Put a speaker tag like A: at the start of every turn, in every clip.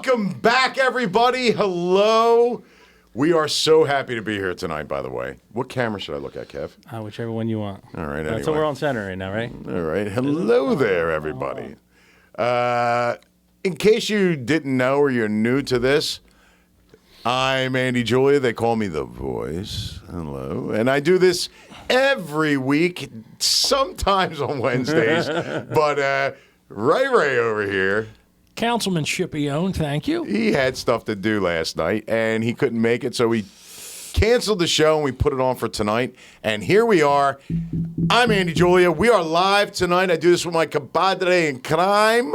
A: Welcome back, everybody. Hello. We are so happy to be here tonight, by the way. What camera should I look at, Kev?
B: Whichever one you want.
A: All right, anyway.
B: So we're on center right now, right?
A: All right. Hello there, everybody. In case you didn't know or you're new to this, I'm Andy Julia. They call me The Voice. Hello. And I do this every week, sometimes on Wednesdays. But Ray over here,
C: Councilman Scipione, thank you.
A: he had stuff to do last night, and he couldn't make it, so we canceled the show, and we put it on for tonight. And here we are. I'm Andy Julia. We are live tonight. I do this with my compadre in crime,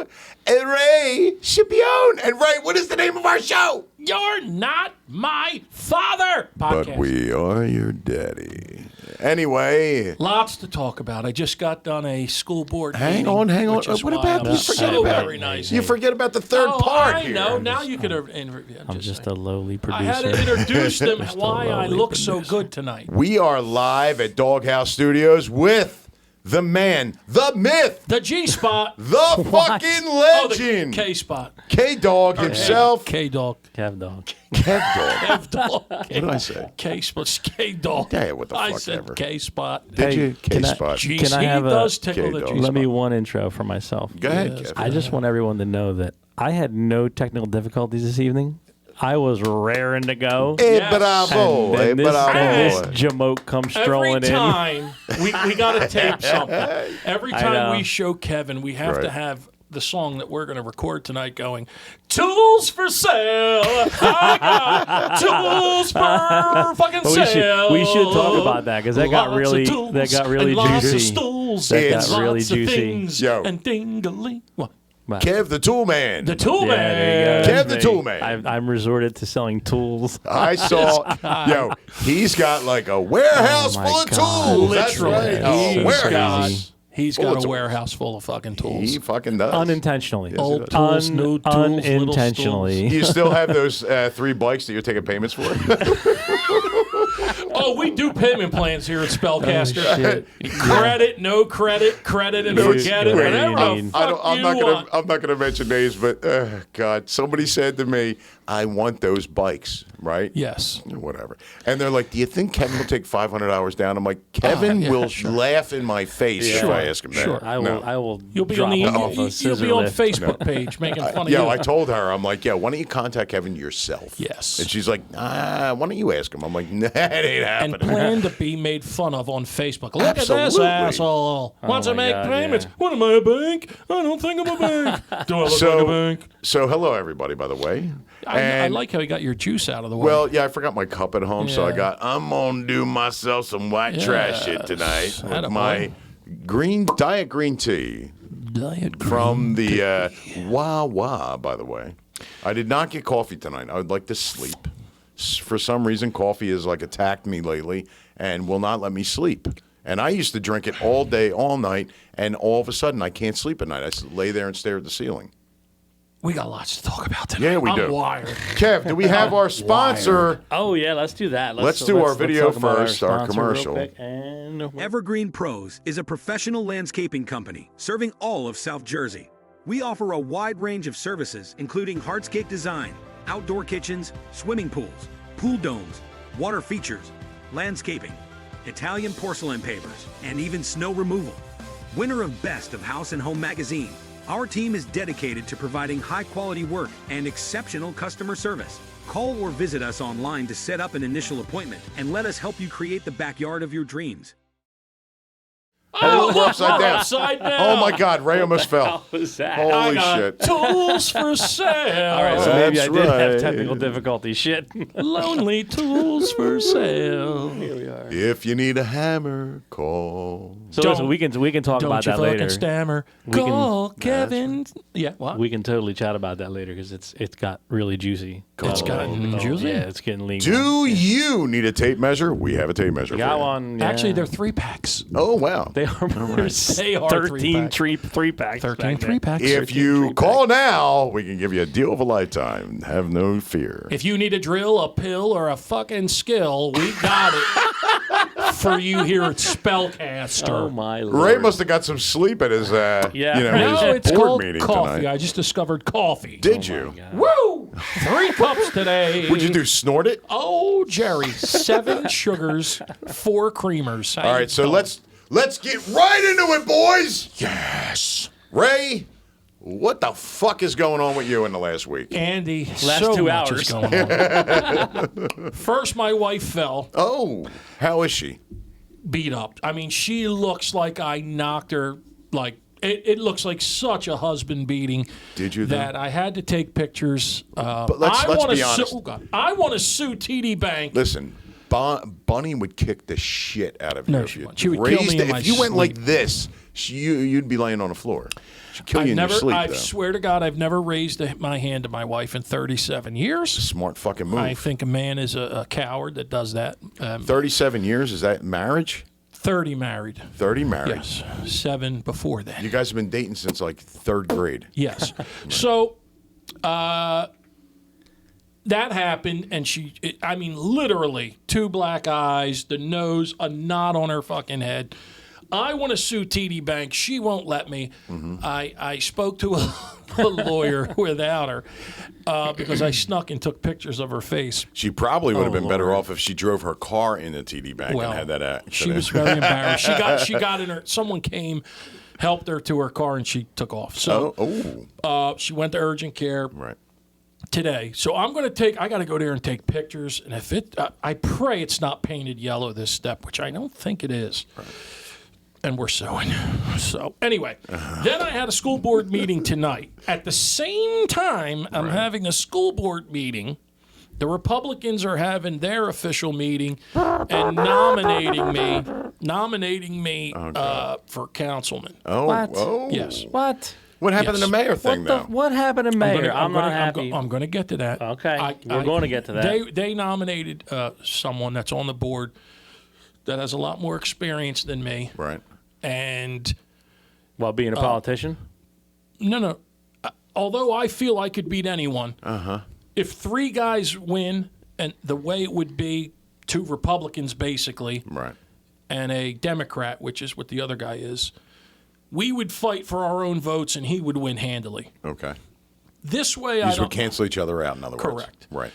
A: Ray Scipione. And Ray, what is the name of our show?
C: You're not my father podcast.
A: But we are your daddy. Anyway.
C: Lots to talk about. I just got done a school board meeting.
A: Hang on.
C: Which is
A: What
C: why
A: about
C: I'm
A: you forget
C: so
A: about
C: very nice.
A: You forget about the third part
C: I
A: here.
C: know. Now you could have.
B: I'm just a lowly producer.
C: I had to introduce them
B: Just a
C: why I
B: lowly
C: look so
B: producer.
C: good tonight.
A: We are live at Doghouse Studios with the man, the myth,
C: The G spot.
A: the fucking legend,
C: K spot.
A: K-Dog himself.
C: K dog.
B: Cav dog.
A: Kev-Dog.
C: F dog.
A: What did I say?
C: K spot. K dog.
A: Yeah, what the
C: I
A: fuck
C: said
A: ever.
C: K spot.
A: Did
B: Hey,
A: you?
B: can I-
A: K-Spot.
C: G.
B: Can I
C: He
B: have a-
C: does tickle the
A: K-dog.
C: G
B: Let
C: spot.
B: me one intro for myself.
A: Go ahead,
C: Yes,
A: Kev.
B: I just want everyone to know that I had no technical difficulties this evening. I was raring to go.
A: Hey,
C: Yes.
A: bravo.
B: And
A: Hey,
B: then this
A: bravo.
B: jamoke comes strolling
C: Every
B: in.
C: time we got to tape something. Every
B: I
C: time
B: know.
C: we show Kevin, we have
A: Right.
C: to have the song that we're going to record tonight going, tools for sale. I got tools for fucking
B: But
C: sale.
B: we should talk about that because that got
C: Lots of
B: really
C: tools
B: juicy.
C: Lots of stools.
B: That
A: got
C: and
B: really
C: lots of
B: juicy.
C: things
A: Yo.
C: and ding-a-ling. What?
B: Wow.
A: Kev the Tool Man.
C: The tool
B: Yeah,
C: man.
B: there you go.
A: Kev
B: That's
A: the
B: me.
A: Tool Man.
B: I'm resorted to selling tools.
A: I saw, he's got like a warehouse
B: Oh, my
A: full of
B: God.
A: tools. That's
C: Literally.
A: right. Oh,
C: He's
A: warehouse.
C: He's
A: Full of
C: got a
A: tools.
C: warehouse full of fucking tools.
A: He fucking does.
B: Unintentionally.
A: Yes, he
C: Old
A: does.
C: tools, new tools, little
B: Unintentionally.
A: Do you still have those 3 bikes that you're taking payments for?
C: Oh, we do payment plans here at Spellcaster.
B: Oh, shit.
C: Credit, no credit, credit and
B: Dude,
C: forget it.
B: wait,
C: Whatever
B: you
C: the
B: mean-
C: fuck
A: I'm
C: you
A: not
C: want.
A: gonna mention names, but God, somebody said to me, "I want those bikes," right?
C: Yes.
A: Whatever. And they're like, "Do you think Kevin will take 500 hours down?" I'm like, "Kevin
C: yeah,
A: will
C: sure.
A: laugh in my face if
C: Sure,
A: I ask him that."
C: sure.
B: I will.
A: No.
B: I will.
C: You'll be
B: drop
C: on the
B: him off a
C: you'll
B: scissor
C: be on
B: lift.
C: Facebook page making fun of
A: Yeah,
C: you.
A: I told her, I'm like, "Yeah, why don't you contact Kevin yourself?"
C: Yes.
A: And she's like, "Why don't you ask him?" I'm like, "Nah, it ain't
C: and
A: happening."
C: plan to be made fun of on Facebook. Look at this
A: Absolutely.
C: asshole. Wants to
B: my
C: make
B: God,
C: payments.
B: yeah.
C: What am I, a bank? I don't think I'm a bank. Do I look like a bank?
A: So hello everybody, by the way.
C: I
A: And-
C: like how he got your juice out of the way.
A: Well, yeah, I forgot my cup at home, so
C: Yeah.
A: I'm gonna do myself some white trash shit tonight with
C: Attaboy.
A: my diet green tea
C: Diet
A: from the Wawa, by the way. I did not get coffee tonight. I would like to sleep. For some reason, coffee has like attacked me lately and will not let me sleep. And I used to drink it all day, all night, and all of a sudden I can't sleep at night. I just lay there and stare at the ceiling.
C: We got lots to talk about tonight.
A: Yeah, we
C: I'm
A: do.
C: wired.
A: Kev, do we have our sponsor?
B: Oh yeah, let's do that.
A: Let's do our video
B: talk about
A: first, our
B: sponsor
A: commercial.
B: real quick, and
D: Evergreen Pros is a professional landscaping company serving all of South Jersey. We offer a wide range of services, including hardscape design, outdoor kitchens, swimming pools, pool domes, water features, landscaping, Italian porcelain pavers, and even snow removal. Winner of Best of House and Home magazine, our team is dedicated to providing high-quality work and exceptional customer service. Call or visit us online to set up an initial appointment and let us help you create the backyard of your dreams.
A: Oh, we're upside down.
C: Upside down.
A: Oh my God, Ray almost fell.
B: how was that?
C: I
A: Holy
C: got
A: shit.
C: tools for sale.
B: All right, so maybe I
A: That's
B: did have
A: right.
B: technical difficulty. Shit.
C: Lonely tools for sale.
A: If you need a hammer, call.
B: So
C: Don't-
B: listen, we can talk
C: Don't
B: about
C: you
B: that
C: fucking
B: later.
C: stammer.
B: We can-
C: Call Kevin. Yeah, what?
B: We can totally chat about that later because it's got really juicy.
C: It's gotten juicy?
B: Yeah, it's getting legal.
A: Do you need a tape measure? We have a tape measure for
B: Got
A: you.
B: one. Yeah.
C: Actually, they're 3-packs.
A: Oh, wow.
B: They are.
C: They are
B: 13
C: 3-pack.
B: three packs.
C: 13 3-packs.
A: If you call now, we can give you a deal of a lifetime. Have no fear.
C: If you need a drill, a pill, or a fucking skill, we got it for you here at Spellcaster.
B: Oh my lord.
A: Ray must have got some sleep at his,
B: Yeah.
A: his
C: No, it's
A: board
C: called
A: meeting
C: coffee.
A: tonight.
C: I just discovered coffee.
A: Did you?
C: Woo! 3 cups today.
A: What'd you do? Snort it?
C: Oh, Jerry, 7 sugars, 4 creamers. How
A: All
C: you
A: right, so
C: doing?
A: let's get right into it, boys.
C: Yes.
A: Ray, what the fuck is going on with you in the last week?
C: Andy,
B: Last
C: so
B: 2
C: much
B: hours.
C: is going on. First, my wife fell,
A: Oh, how is she?
C: beat up. I mean, she looks like I knocked her, like, it looks like such a husband beating.
A: Did you, though?
C: That I had to take pictures.
A: But let's
C: wanna
A: be honest.
C: Sue, oh God, I want to sue TD Bank.
A: Listen, Bunny would kick the shit out of you.
C: No,
A: if
C: she
A: you
C: wouldn't. She would kill me in my
A: If you went like
C: sleep.
A: this, you'd be laying on the floor. She'd kill you in your sleep,
C: I
A: though.
C: swear to God, I've never raised my hand to my wife in 37 years.
A: Smart fucking move.
C: I think a man is a coward that does that.
A: 37 years, is that marriage?
C: 30 married.
A: 30 married.
C: Yes. 7 before then.
A: You guys have been dating since like 3rd grade.
C: Yes. So that happened, and I mean, literally 2 black eyes, the nose, a knot on her fucking head. I want to sue TD Bank. She won't let me.
A: Mm-hmm.
C: I spoke to a lawyer without her because I snuck and took pictures of her face.
A: She probably would have been better off if she drove her car into TD Bank
C: Well,
A: and had that accident.
C: she was very embarrassed. She got in her. Someone came, helped her to her car, and she took off. So she went to urgent care
A: Right.
C: today. So I'm going to I got to go there and take pictures. And if I pray it's not painted yellow this step, which I don't think it is. Right. And we're suing. So anyway, then I had a school board meeting tonight. At the same time, I'm having a school board meeting. The Republicans are having their official meeting and nominating me for councilman.
A: Oh,
B: What?
A: oh.
C: Yes.
B: What?
A: What happened
C: Yes.
A: to the mayor thing, though?
B: What happened to Mayor? I'm not happy.
C: I'm going to get to that.
B: Okay, we're going to get to that.
C: They nominated someone that's on the board that has a lot more experience than me.
A: Right.
C: And
B: While being a politician?
C: no. Although I feel I could beat anyone, if 3 guys win, and the way it would be 2 Republicans basically,
A: Right.
C: and a Democrat, which is what the other guy is, we would fight for our own votes, and he would win handily.
A: Okay.
C: This way, I
A: These would
C: don't.
A: cancel each other out, in other words.
C: Correct.
A: Right.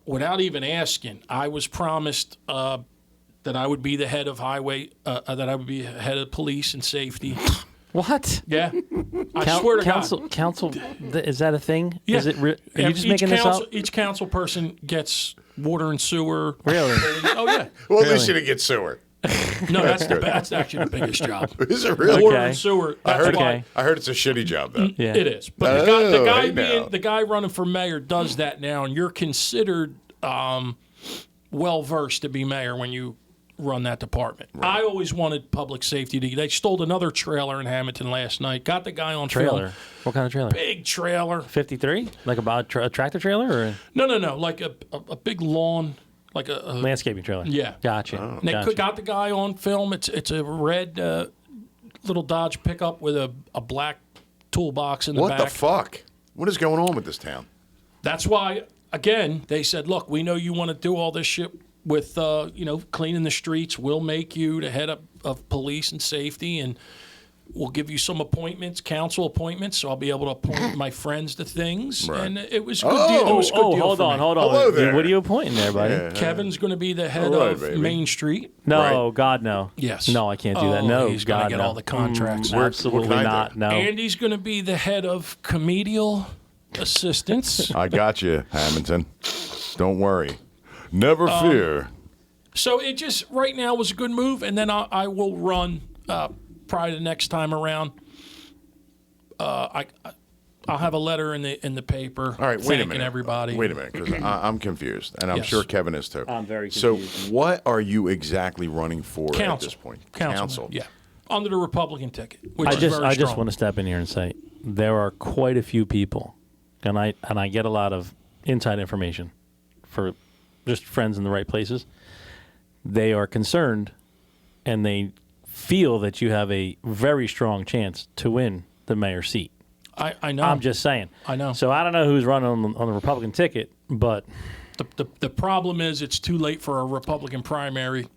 C: Without even asking, I was promised that I would be the head of that I would be head of police and safety.
B: What?
C: Yeah, I swear to
B: Council, is that a thing?
C: God.
B: Is it? Are you just
C: each
B: making this
C: council,
B: up?
C: Each council person gets water and sewer.
B: Really?
C: Oh yeah.
A: Well, at least you didn't get sewer.
C: No, that's actually the biggest job.
A: Is it really?
C: Water
B: Okay.
C: and sewer.
A: I
C: That's
A: heard,
C: why
A: I heard it's a shitty job, though.
B: Yeah.
C: it is. But the guy
A: hey, now.
C: the guy running for mayor does that now, and you're considered well versed to be mayor when you run that department. I always wanted public safety to. They stole another trailer in Hamilton last night. Got the guy on
B: Trailer.
C: film.
B: What kind of trailer?
C: Big trailer.
B: 53? Like a tractor trailer or
C: No. Like a big lawn. Like a
B: landscaping trailer?
C: Yeah.
B: Gotcha.
A: Oh.
C: They
B: Gotcha.
C: got the guy on film. It's a red little Dodge pickup with a black toolbox in the
A: What
C: back.
A: the fuck? What is going on with this town?
C: That's why, again, they said, look, we know you want to do all this shit with, cleaning the streets. We'll make you the head of police and safety, and we'll give you some appointments, council appointments, so I'll be able to appoint my friends to things.
A: Right.
C: And it was a good deal. It was a good deal
B: hold
C: for
B: on,
C: me.
B: hold on.
A: Hello there.
B: What are you pointing there, buddy?
C: Kevin's going to be the head
A: All right,
C: of
A: baby.
C: Main Street.
B: No,
A: Right.
B: God, no.
C: Yes.
B: No, I can't do that.
C: Oh,
B: No,
C: he's gonna
B: God,
C: get
B: no.
C: all the contracts.
A: What
B: Absolutely
A: can I
B: not.
A: do?
B: No.
C: Andy's going to be the head of comedial assistance.
A: I got you, Hamilton. Don't worry. Never fear.
C: So it just right now was a good move, and then I will run probably the next time around. I'll have a letter in the paper.
A: All right, wait a
C: thanking
A: minute.
C: everybody.
A: Wait a minute, because I'm confused, and I'm
C: Yes.
A: sure Kevin is too.
B: I'm very
A: So,
B: confused.
A: what are you exactly running for
C: Council.
A: at this point?
C: Council. Yeah, under the Republican ticket, which
B: I
C: is
B: just
C: very
B: I just
C: strong.
B: want to step in here and say there are quite a few people, and I get a lot of inside information for just friends in the right places. They are concerned, and they feel that you have a very strong chance to win the mayor's seat.
C: I know.
B: I'm just saying.
C: I know.
B: So I don't know who's running on the Republican ticket, but
C: The problem is it's too late for a Republican primary.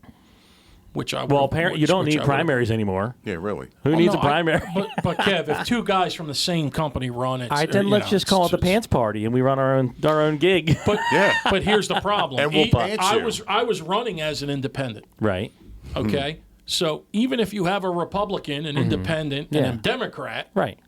C: which I
B: Well, apparently you don't need primaries anymore.
A: Yeah, really.
B: Who needs a primary?
C: But Kev, if two guys from the same company run it,
B: All right, then let's just call it the pants party, and we run our own gig.
C: But
A: Yeah.
C: but here's the problem.
A: And we'll pants you.
C: I was running as an independent.
B: Right.
C: Okay, so even if you have a Republican, an independent, and a Democrat,
B: Right.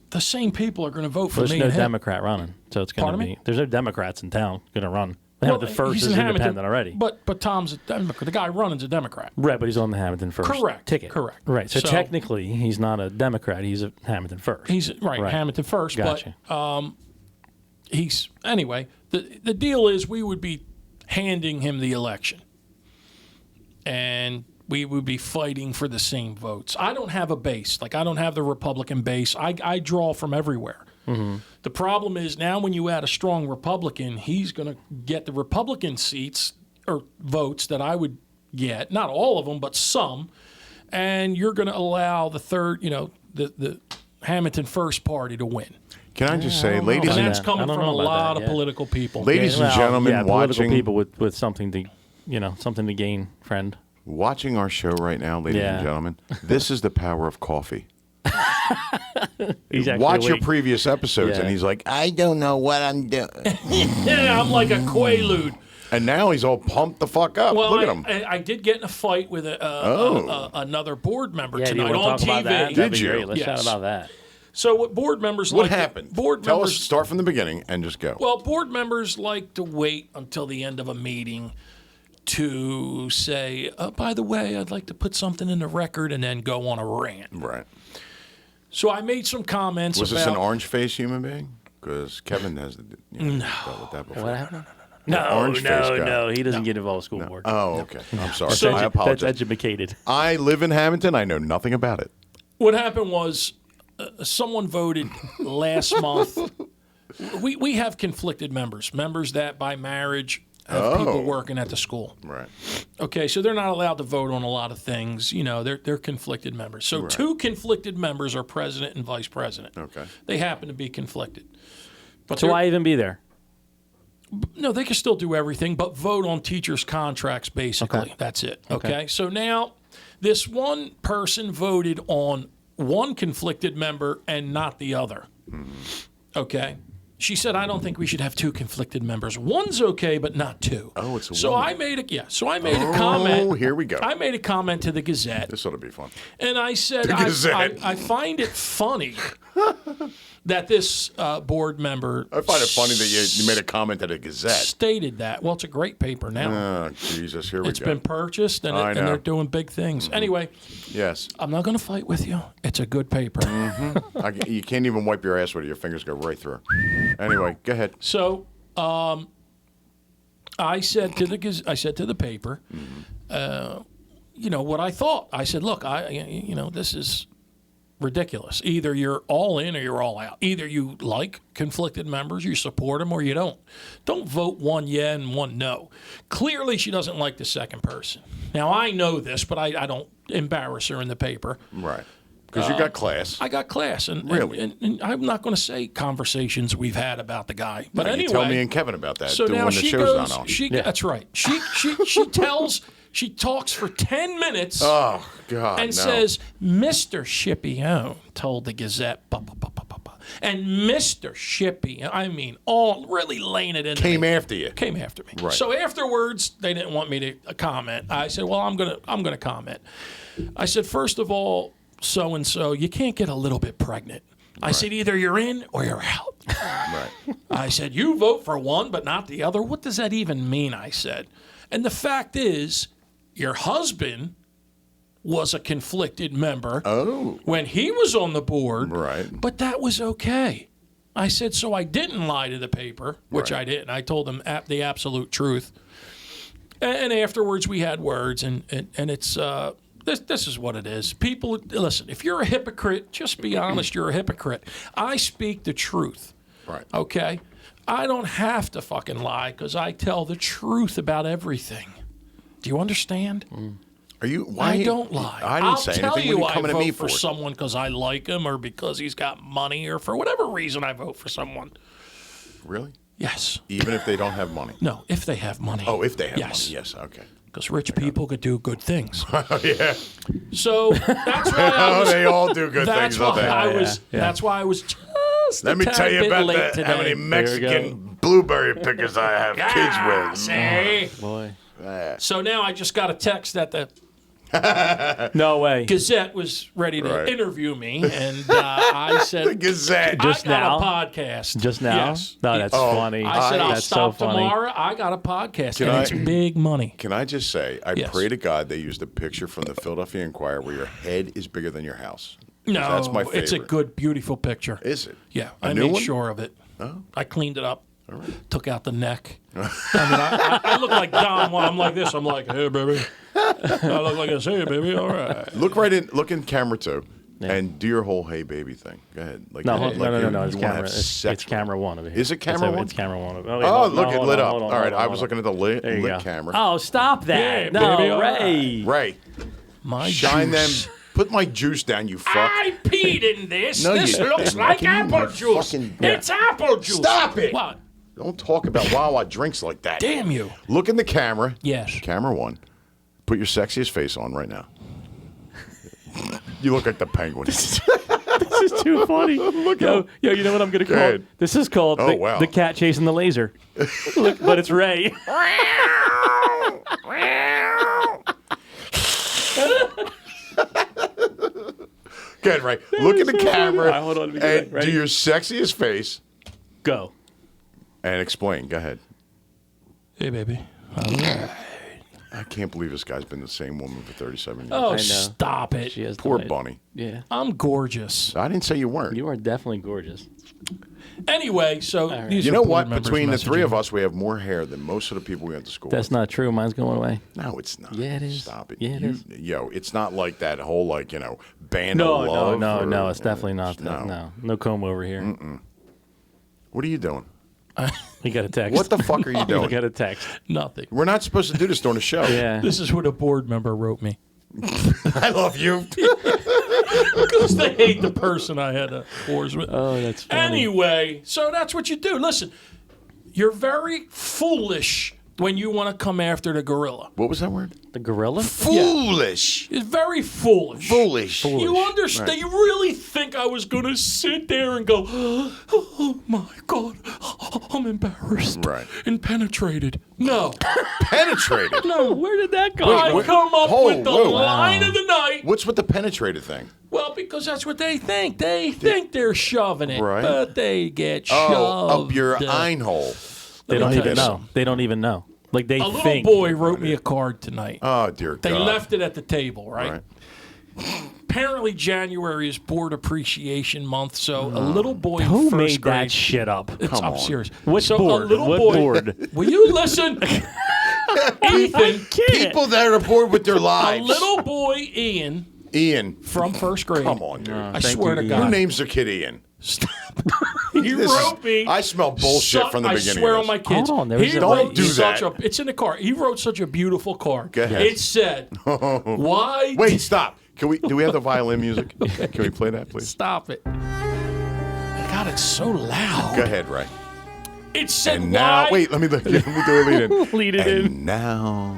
C: the same people are going to vote for
B: There's
C: me.
B: no
C: and him.
B: Democrat running, so it's going to
C: Pardon
B: be.
C: me?
B: There's no Democrats in town going to run. They have the first
C: he's
B: is
C: in Hamilton,
B: independent already.
C: But Tom's a Democrat. The guy running's a Democrat.
B: Right, but he's on the Hamilton First
C: Correct,
B: ticket.
C: correct.
B: Right, so
C: So-
B: technically he's not a Democrat. He's a Hamilton First.
C: He's right, Hamilton first.
B: Gotcha.
C: But he's anyway. The deal is we would be handing him the election, and we would be fighting for the same votes. I don't have a base. Like I don't have the Republican base. I draw from everywhere.
B: Mm-hmm.
C: The problem is now when you add a strong Republican, he's going to get the Republican seats or votes that I would get. Not all of them, but some. And you're going to allow the third, the Hamilton First Party to win.
A: Can I just say,
B: don't know
A: ladies
C: And
B: about
A: and
C: that's
B: that.
C: coming
B: I don't
C: from a
B: know about
C: lot
B: that,
C: of
B: yeah.
C: political people.
A: ladies and gentlemen
B: political
A: watching
B: people with something to, something to gain, friend.
A: watching our show right now, ladies
B: Yeah.
A: and gentlemen, this is the power of coffee.
B: He's actually
A: Watch your
B: awake.
A: previous episodes,
B: Yeah.
A: and he's like, I don't know what I'm doing.
C: Yeah, I'm like a Quaalude.
A: And now he's all pumped the fuck up.
C: Well,
A: Look at him.
C: I did get in a fight with another board member
B: Yeah, do you
C: tonight
B: want
C: on
B: to talk
C: TV.
B: about that?
A: Did
B: That'd be
A: you?
B: great. Let's
C: Yes.
B: chat about that.
C: So what board members
A: What
C: like to-
A: happened?
C: board
A: Tell
C: members
A: us, start from the beginning and just go.
C: Well, board members like to wait until the end of a meeting to say, by the way, I'd like to put something in the record and then go on a rant.
A: Right.
C: So I made some comments
A: Was
C: about...
A: this an orange-faced human being? Because Kevin has dealt with that before. orange-faced guy.
B: No, he doesn't get involved with school board.
A: Oh, okay. I'm sorry.
C: So-
A: I
B: That's
A: apologize.
B: educated.
A: I live in Hamilton. I know nothing about it.
C: What happened was someone voted last month. We have conflicted members that by marriage have people working at the school.
A: Right.
C: Okay, so they're not allowed to vote on a lot of things. They're conflicted members. So two conflicted members are president and vice president.
A: Okay.
C: They happen to be conflicted. But
B: So
C: they're-
B: why even be there?
C: No, they can still do everything, but vote on teachers' contracts, basically.
B: Okay.
C: That's it. Okay. So now this one person voted on one conflicted member and not the other. Okay. She said, I don't think we should have two conflicted members. One's okay, but not two.
A: Oh, it's a
C: so
A: woman.
C: I made a comment.
A: Oh, here we go.
C: I made a comment to the Gazette.
A: This ought to be fun.
C: And I said,
A: Gazette.
C: I find it funny that this board member
A: I find it funny that you made a comment at a Gazette.
C: stated that. Well, it's a great paper now.
A: Oh, Jesus. Here we
C: It's
A: go.
C: been purchased, and,
A: I
C: and
A: know.
C: they're doing big things. Anyway,
A: Yes.
C: I'm not going to fight with you. It's a good paper.
A: You can't even wipe your ass with it. Your fingers go right through. Anyway, go ahead.
C: So I said to the paper, what I thought. I said, look, this is ridiculous. Either you're all in or you're all out. Either you like conflicted members, you support them, or you don't. Don't vote one yeah and one no. Clearly, she doesn't like the second person. Now, I know this, but I don't embarrass her in the paper.
A: Right. Because you got class.
C: I got class, and
A: Really?
C: and I'm not going to say conversations we've had about the guy, but
A: No,
C: anyway,
A: you tell me and Kevin about that
C: so now
A: when the
C: she
A: show's
C: goes.
A: not on.
C: That's right. She talks for 10 minutes
A: Oh, God,
C: and
A: no.
C: says, "Mr. Scipione told the Gazette," and Mr. Scipione, I mean, all really laying it in.
A: Came after you.
C: Came after me.
A: Right.
C: So afterwards, they didn't want me to comment. I said, "Well, I'm gonna comment." I said, first of all, so and so, you can't get a little bit pregnant. I said, either you're in or you're out.
A: Right.
C: I said, you vote for one but not the other. What does that even mean? I said, and the fact is, your husband was a conflicted member when he was on the board,
A: Right.
C: but that was okay. I said, so I didn't lie to the paper, which
A: Right.
C: I didn't. I told them the absolute truth. And afterwards, we had words, and it's this is what it is. People, listen, if you're a hypocrite, just be honest, you're a hypocrite. I speak the truth.
A: Right.
C: Okay? I don't have to fucking lie because I tell the truth about everything. Do you understand?
A: Are you? Why?
C: I don't lie.
A: I didn't
C: I'll
A: say
C: tell
A: anything.
C: you
A: What are you coming
C: I
A: at me
C: vote for
A: for?
C: someone because I like him or because he's got money or for whatever reason I vote for someone.
A: Really?
C: Yes.
A: Even if they don't have money?
C: No, if they have money.
A: Oh, if they have
C: Yes.
A: money. Yes. Okay.
C: because rich people could do good things.
A: Yeah.
C: So that's why I
A: Oh,
C: was.
A: they all do good
C: That's
A: things, don't
C: why
A: they?
C: I was.
B: Yeah.
C: That's why I was just.
A: Let me
C: a tad
A: tell you
C: bit
A: about
C: late
A: how many
C: today.
A: Mexican blueberry pickers I have kids with.
C: See?
B: Boy.
C: So now I just got a text that the
B: No way.
C: Gazette was ready to
A: Right.
C: interview me, and I said,
A: The Gazette.
B: Just
C: I got
B: now?
C: a podcast.
B: Just now?
C: Yes.
B: No, that's
A: Oh.
B: funny.
C: I said, I'll
B: that's
C: stop
B: so funny.
C: tomorrow. I got a podcast,
A: Can
C: and
A: I-
C: it's big money.
A: Can I just say, I
C: Yes.
A: pray to God they used a picture from the Philadelphia Inquirer where your head is bigger than your house. 'Cause
C: No,
A: that's my favorite.
C: it's a good, beautiful picture.
A: Is it?
C: Yeah,
A: A
C: I
A: new
C: made
A: one?
C: sure of it. I cleaned it up. Took out the neck. I mean, I look like Don Juan. I'm like this. I'm like, hey, baby. I look like this. Hey, baby. All right.
A: Look in camera two, and do your whole "Hey baby" thing. Go ahead. Like,
B: No,
A: like
B: no. It's
A: you wanna
B: camera.
A: have
B: It's
A: sex with
B: camera
A: her.
B: one over here.
A: Is it camera one?
B: It's camera one. Wait,
A: Oh,
B: no,
A: look, it
B: hold
A: lit
B: on,
A: up.
B: hold on,
A: All right,
B: hold on,
A: I was
B: hold
A: looking
B: on.
A: at the lit
B: There you go.
A: camera.
B: Oh, stop that!
C: Yeah,
B: no,
C: baby, all
B: Ray.
A: Ray,
C: My
A: shine
C: juice.
A: them. Put my juice down, you fuck.
C: I peed in this.
A: No,
C: This
A: you
C: looks
A: didn't.
C: like
A: Can you
C: apple juice.
A: fucking-
C: It's apple juice.
A: Stop it.
C: What?
A: Don't talk about Wawa drinks like that.
C: Damn you.
A: Look in the camera.
C: Yes.
A: Camera one. Put your sexiest face on right now. You look like the penguin.
B: This is too funny. Yo, you know what I'm gonna call
A: ahead.
B: it? This is called
A: Oh, wow.
B: the cat chasing the laser. Look, but it's Ray.
A: Good, right? Look at the camera
B: All right, hold on, let me get
A: and
B: it. Ready?
A: do your sexiest face
B: Go.
A: and explain. Go ahead.
C: Hey, baby.
A: I can't believe this guy's been the same woman for 37 years.
C: Oh,
B: know.
C: stop it.
B: She has
A: Poor
B: the light.
A: Bunny.
B: Yeah.
C: I'm gorgeous.
A: I didn't say you weren't.
B: You are definitely gorgeous.
C: Anyway, so these
A: You
C: are
A: know
C: board
A: what?
C: members
A: Between the three
C: messaging
A: of
C: me.
A: us, we have more hair than most of the people we went to school
B: That's
A: with.
B: not true. Mine's going away.
A: No, it's not.
B: Yeah, it is.
A: Stop it.
B: Yeah, it is.
A: Yo, it's not like that whole, like, band
B: No,
A: of love.
B: no.
A: or-
B: It's definitely not that. No comb over here.
A: What are you doing?
B: We got a text.
A: What the fuck are you
B: We
A: doing?
B: got a text.
C: Nothing.
A: We're not supposed to do this during the show.
B: Yeah.
C: This is what a board member wrote me.
A: I love you.
C: Because they hate the person I had a wars with.
B: Oh, that's funny.
C: Anyway, so that's what you do. Listen, you're very foolish when you want to come after the gorilla.
A: What was that word?
B: The gorilla?
A: Foolish.
C: It's very foolish.
A: Foolish.
C: You understand?
A: Right.
C: You really think I was going to sit there and go, oh my God, I'm embarrassed
A: Right.
C: and penetrated. No.
A: Penetrated.
B: No, where did that come
C: I
B: from?
C: come up with the
A: whoa.
C: line of the night.
A: What's with the penetrated thing?
C: Well, because that's what they think. They think they're shoving it,
A: Right.
C: but they get shoved.
A: Oh, up your einhole.
B: They don't
C: me
B: even
C: tell you
B: know. They don't even know. Like they
C: A little
B: think.
C: boy wrote me a card tonight.
A: Oh, dear
C: They
A: God.
C: left it at the table, right?
A: Right.
C: Apparently, January is Board Appreciation Month, so a little boy in
B: Who
C: first
B: made
C: grade.
B: that shit up?
C: It's,
A: Come
C: I'm
A: on.
C: serious.
B: What
C: so
B: board?
C: A little
B: What
C: boy,
B: board?
C: Will you listen? Ethan,
A: People that are bored with their
C: a
A: lives.
C: little boy Ian
A: Ian.
C: from first grade.
A: Come on, dude.
C: I
B: Thank
C: swear
B: you,
C: to
B: Ian.
A: Who
C: God.
A: names their kid Ian?
C: He
A: This is-
C: wrote me.
A: I smell bullshit from the beginning
C: I swear
A: of
C: on my
A: this.
C: kids.
B: Hold on, there was
C: he
B: a-
C: wrote
A: Don't do
C: such
A: that.
C: it's in the car. He wrote such a beautiful card.
A: Go ahead.
C: It said, "Why?"
A: Wait, stop. Do we have the violin music? Can we play that, please?
C: Stop it. God, it's so loud.
A: Go ahead, Ray.
C: It said,
A: And now,
C: "Why?"
A: wait, let me do a lead in.
B: Lead it
A: And
B: in.
A: now,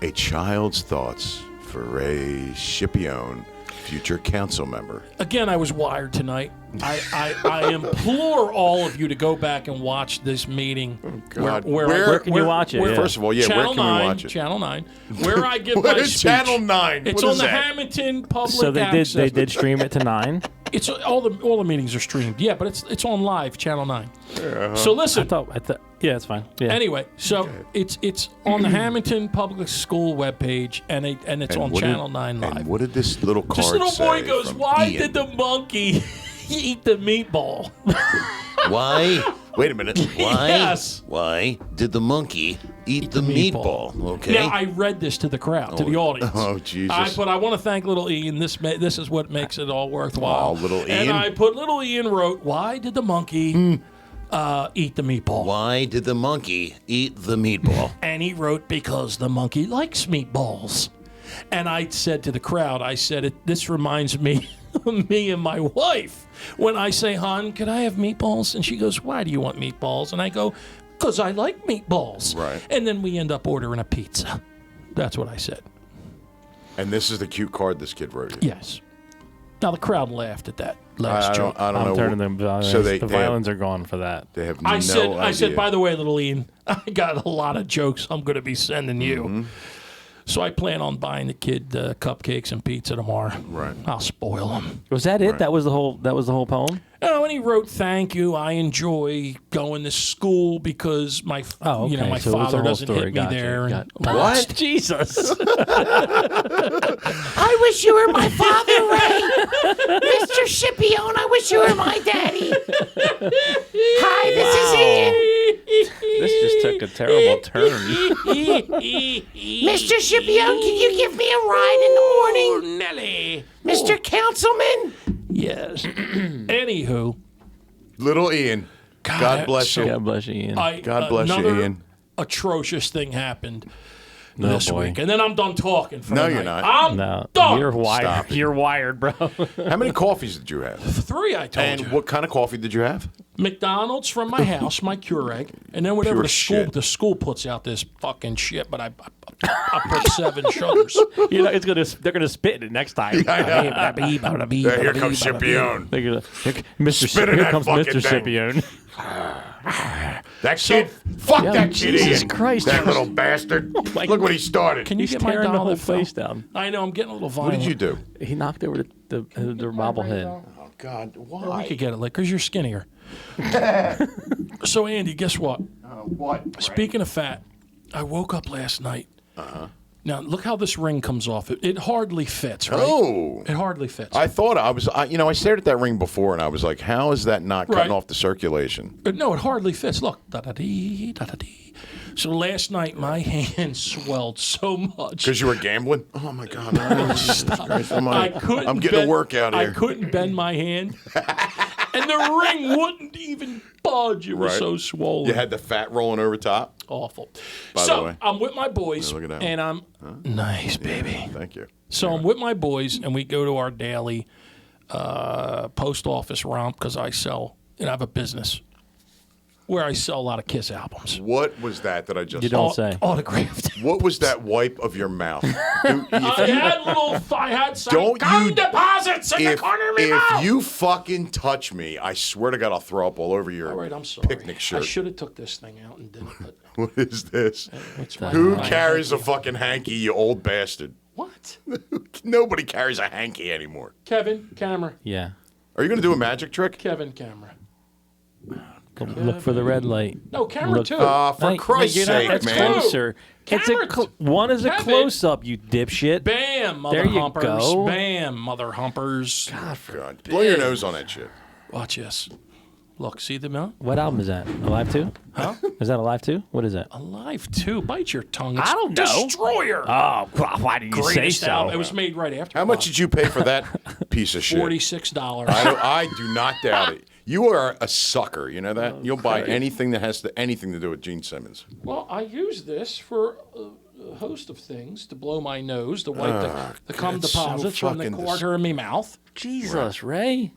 A: a child's thoughts for Ray Scipione, future council member.
C: Again, I was wired tonight. I implore all of you to go back and watch this meeting.
A: God.
B: Where can you watch it? Yeah.
A: First of all, yeah,
C: Channel
A: where can
C: 9,
A: we watch it?
C: Channel 9, where I give
A: What
C: my
A: is
C: speech.
A: Channel 9?
C: It's
A: What
C: on
A: is
C: the
A: that?
C: Hamilton Public
B: So they
C: Access.
B: did stream it to 9.
C: It's all the meetings are streamed. Yeah, but it's on live, Channel 9. So listen.
B: I thought yeah, it's fine. Yeah.
C: Anyway, so it's on the Hamilton Public School webpage, and it's on
A: what did-
C: Channel 9 Live.
A: And what did this little card
C: This little boy
A: say
C: goes,
A: from
C: "Why
A: Ian?
C: did the monkey eat the meatball?"
A: Why? Wait a minute. Why?
C: Yes.
A: Why did the monkey eat the meatball? Okay.
C: Now I read this to the crowd, to the audience.
A: Oh, Jesus.
C: But I want to thank little Ian. This is what makes it all worthwhile.
A: Oh, little
C: And
A: Ian.
C: I put little Ian wrote, "Why did the monkey eat the meatball?"
A: Why did the monkey eat the meatball?
C: And he wrote, "Because the monkey likes meatballs." And I said to the crowd, I said, "This reminds me of me and my wife. When I say, 'Hon, could I have meatballs?' And she goes, 'Why do you want meatballs?' And I go, because I like meatballs.
A: Right.
C: And then we end up ordering a pizza. That's what I said.
A: And this is the cute card this kid wrote you.
C: Yes. Now, the crowd laughed at that last joke.
A: I don't know.
B: I'm turning them violins.
A: So
B: The violins are gone for that.
A: They have no
C: I
A: idea.
C: said, by the way, little Ian, I got a lot of jokes I'm going to be sending you.
A: Mm-hmm.
C: So I plan on buying the kid cupcakes and pizza tomorrow.
A: Right.
C: I'll spoil him.
B: Was that it? That was the whole poem?
C: Oh, and he wrote, "Thank you. I enjoy going to school because my
B: Oh, okay.
C: my
B: So it was a
C: father
B: whole
C: doesn't
B: story.
C: hit me
B: Gotcha.
C: there." And
B: What? Jesus.
E: I wish you were my father, Ray. Mr. Scipione, I wish you were my daddy. Hi, this is Ian.
B: This just took a terrible turn.
E: Mr. Scipione, can you give me a ride in the morning?
C: Nelly.
E: Mr. Councilman?
C: Yes. Anywho,
A: Little Ian. God bless you.
B: God bless you, Ian.
A: God bless you,
C: another
A: Ian.
C: atrocious thing happened
B: Oh,
C: this
B: boy.
C: week, and then I'm done talking. For
A: No,
C: the
A: you're
C: night.
A: not.
C: I'm
B: No,
C: done.
B: you're wired.
A: Stop it.
B: You're wired, bro.
A: How many coffees did you have?
C: 3, I told
A: And
C: you.
A: what kind of coffee did you have?
C: McDonald's from my house, my Keurig, and then whatever
A: Pure
C: the
A: shit.
C: school puts out this fucking shit. But I put 7 sugars.
B: You know, they're gonna spit in it next time.
A: Here comes Scipione.
B: They're gonna, Mr.
A: Spit in
B: Here
A: that
B: comes
A: fucking
B: Mr.
A: thing.
B: Scipione.
A: That kid, fuck
B: Yeah,
A: that kid,
B: Jesus
A: Ian.
B: Christ.
A: That little bastard.
B: my
A: Look what he started.
C: Can you
B: He's
C: get my
B: tearing the
C: dollar
B: whole
C: fell?
B: place down.
C: I know I'm getting a little
A: What
C: violent.
A: did you do?
B: He knocked over the bobblehead.
A: Oh, God.
C: We
A: Why?
C: could get it, like, because you're skinnier. So Andy, guess what?
A: What?
C: Speaking of fat, I woke up last night. Now look how this ring comes off. It hardly fits, right?
A: Oh.
C: It hardly fits.
A: I thought I stared at that ring before and I was like, how is that not cutting
C: Right.
A: off the circulation?
C: No, it hardly fits. Look, da-da-dee, da-da-dee. So last night my hand swelled so much.
A: Because you were gambling? Oh, my God. Jesus Christ,
C: I couldn't.
A: I'm getting a workout
C: I
A: here.
C: couldn't bend my hand, and the ring wouldn't even budge. It was
A: Right.
C: so swollen.
A: You had the fat rolling over top?
C: Awful.
A: By
C: so
A: the way.
C: I'm with my boys,
A: Yeah, look at that
C: and I'm nice, baby.
A: Thank you.
C: So I'm with my boys, and we go to our daily post office romp because I have a business where I sell a lot of Kiss albums.
A: What was that I just
B: You
A: saw?
B: don't say.
C: Autographed.
A: What was that wipe of your mouth? Dude,
C: I had some
A: Don't
C: gum
A: you-
C: deposits in the corner of my mouth.
A: if you fucking touch me, I swear to God, I'll throw up all over your
C: All right, I'm sorry.
A: picnic
C: I
A: shirt.
C: should have took this thing out and didn't. But
A: What is this?
C: it's my-
A: Who
C: my
A: carries a
C: hanky.
A: fucking hanky, you old bastard?
C: What?
A: Nobody carries a hanky anymore.
C: Kevin, camera.
B: Yeah.
A: Are you going to do a magic trick?
C: Kevin, camera.
B: Look for the red light.
C: No, camera
B: Look-
C: too.
A: For Christ's
B: you're not-
A: sake,
B: that's
A: man.
B: closer. It's a
C: Camera
B: one is a
C: Kevin.
B: close up, you dipshit.
C: Bam, mother
B: There you
C: humpers.
B: go.
C: Bam, mother humpers.
A: God, blow your nose on that shit.
C: Watch this. Look, see the mount?
B: What album is that? Alive 2?
C: Huh?
B: Is that Alive 2? What is that?
C: Alive 2. Bite your tongue. It's
B: I don't know.
C: Destroyer.
B: Oh, why didn't you say
C: Greatest
B: so?
C: album. It was made right after.
A: How much did you pay for that piece of shit?
C: $46.
A: I do not doubt it. You are a sucker. You know that? You'll buy anything that has anything to do with Gene Simmons.
C: Well, I use this for a host of things to blow my nose, to wipe the cum
A: it's so
C: deposits from the
A: fucking
C: quarter in my mouth.
B: Jesus, Ray.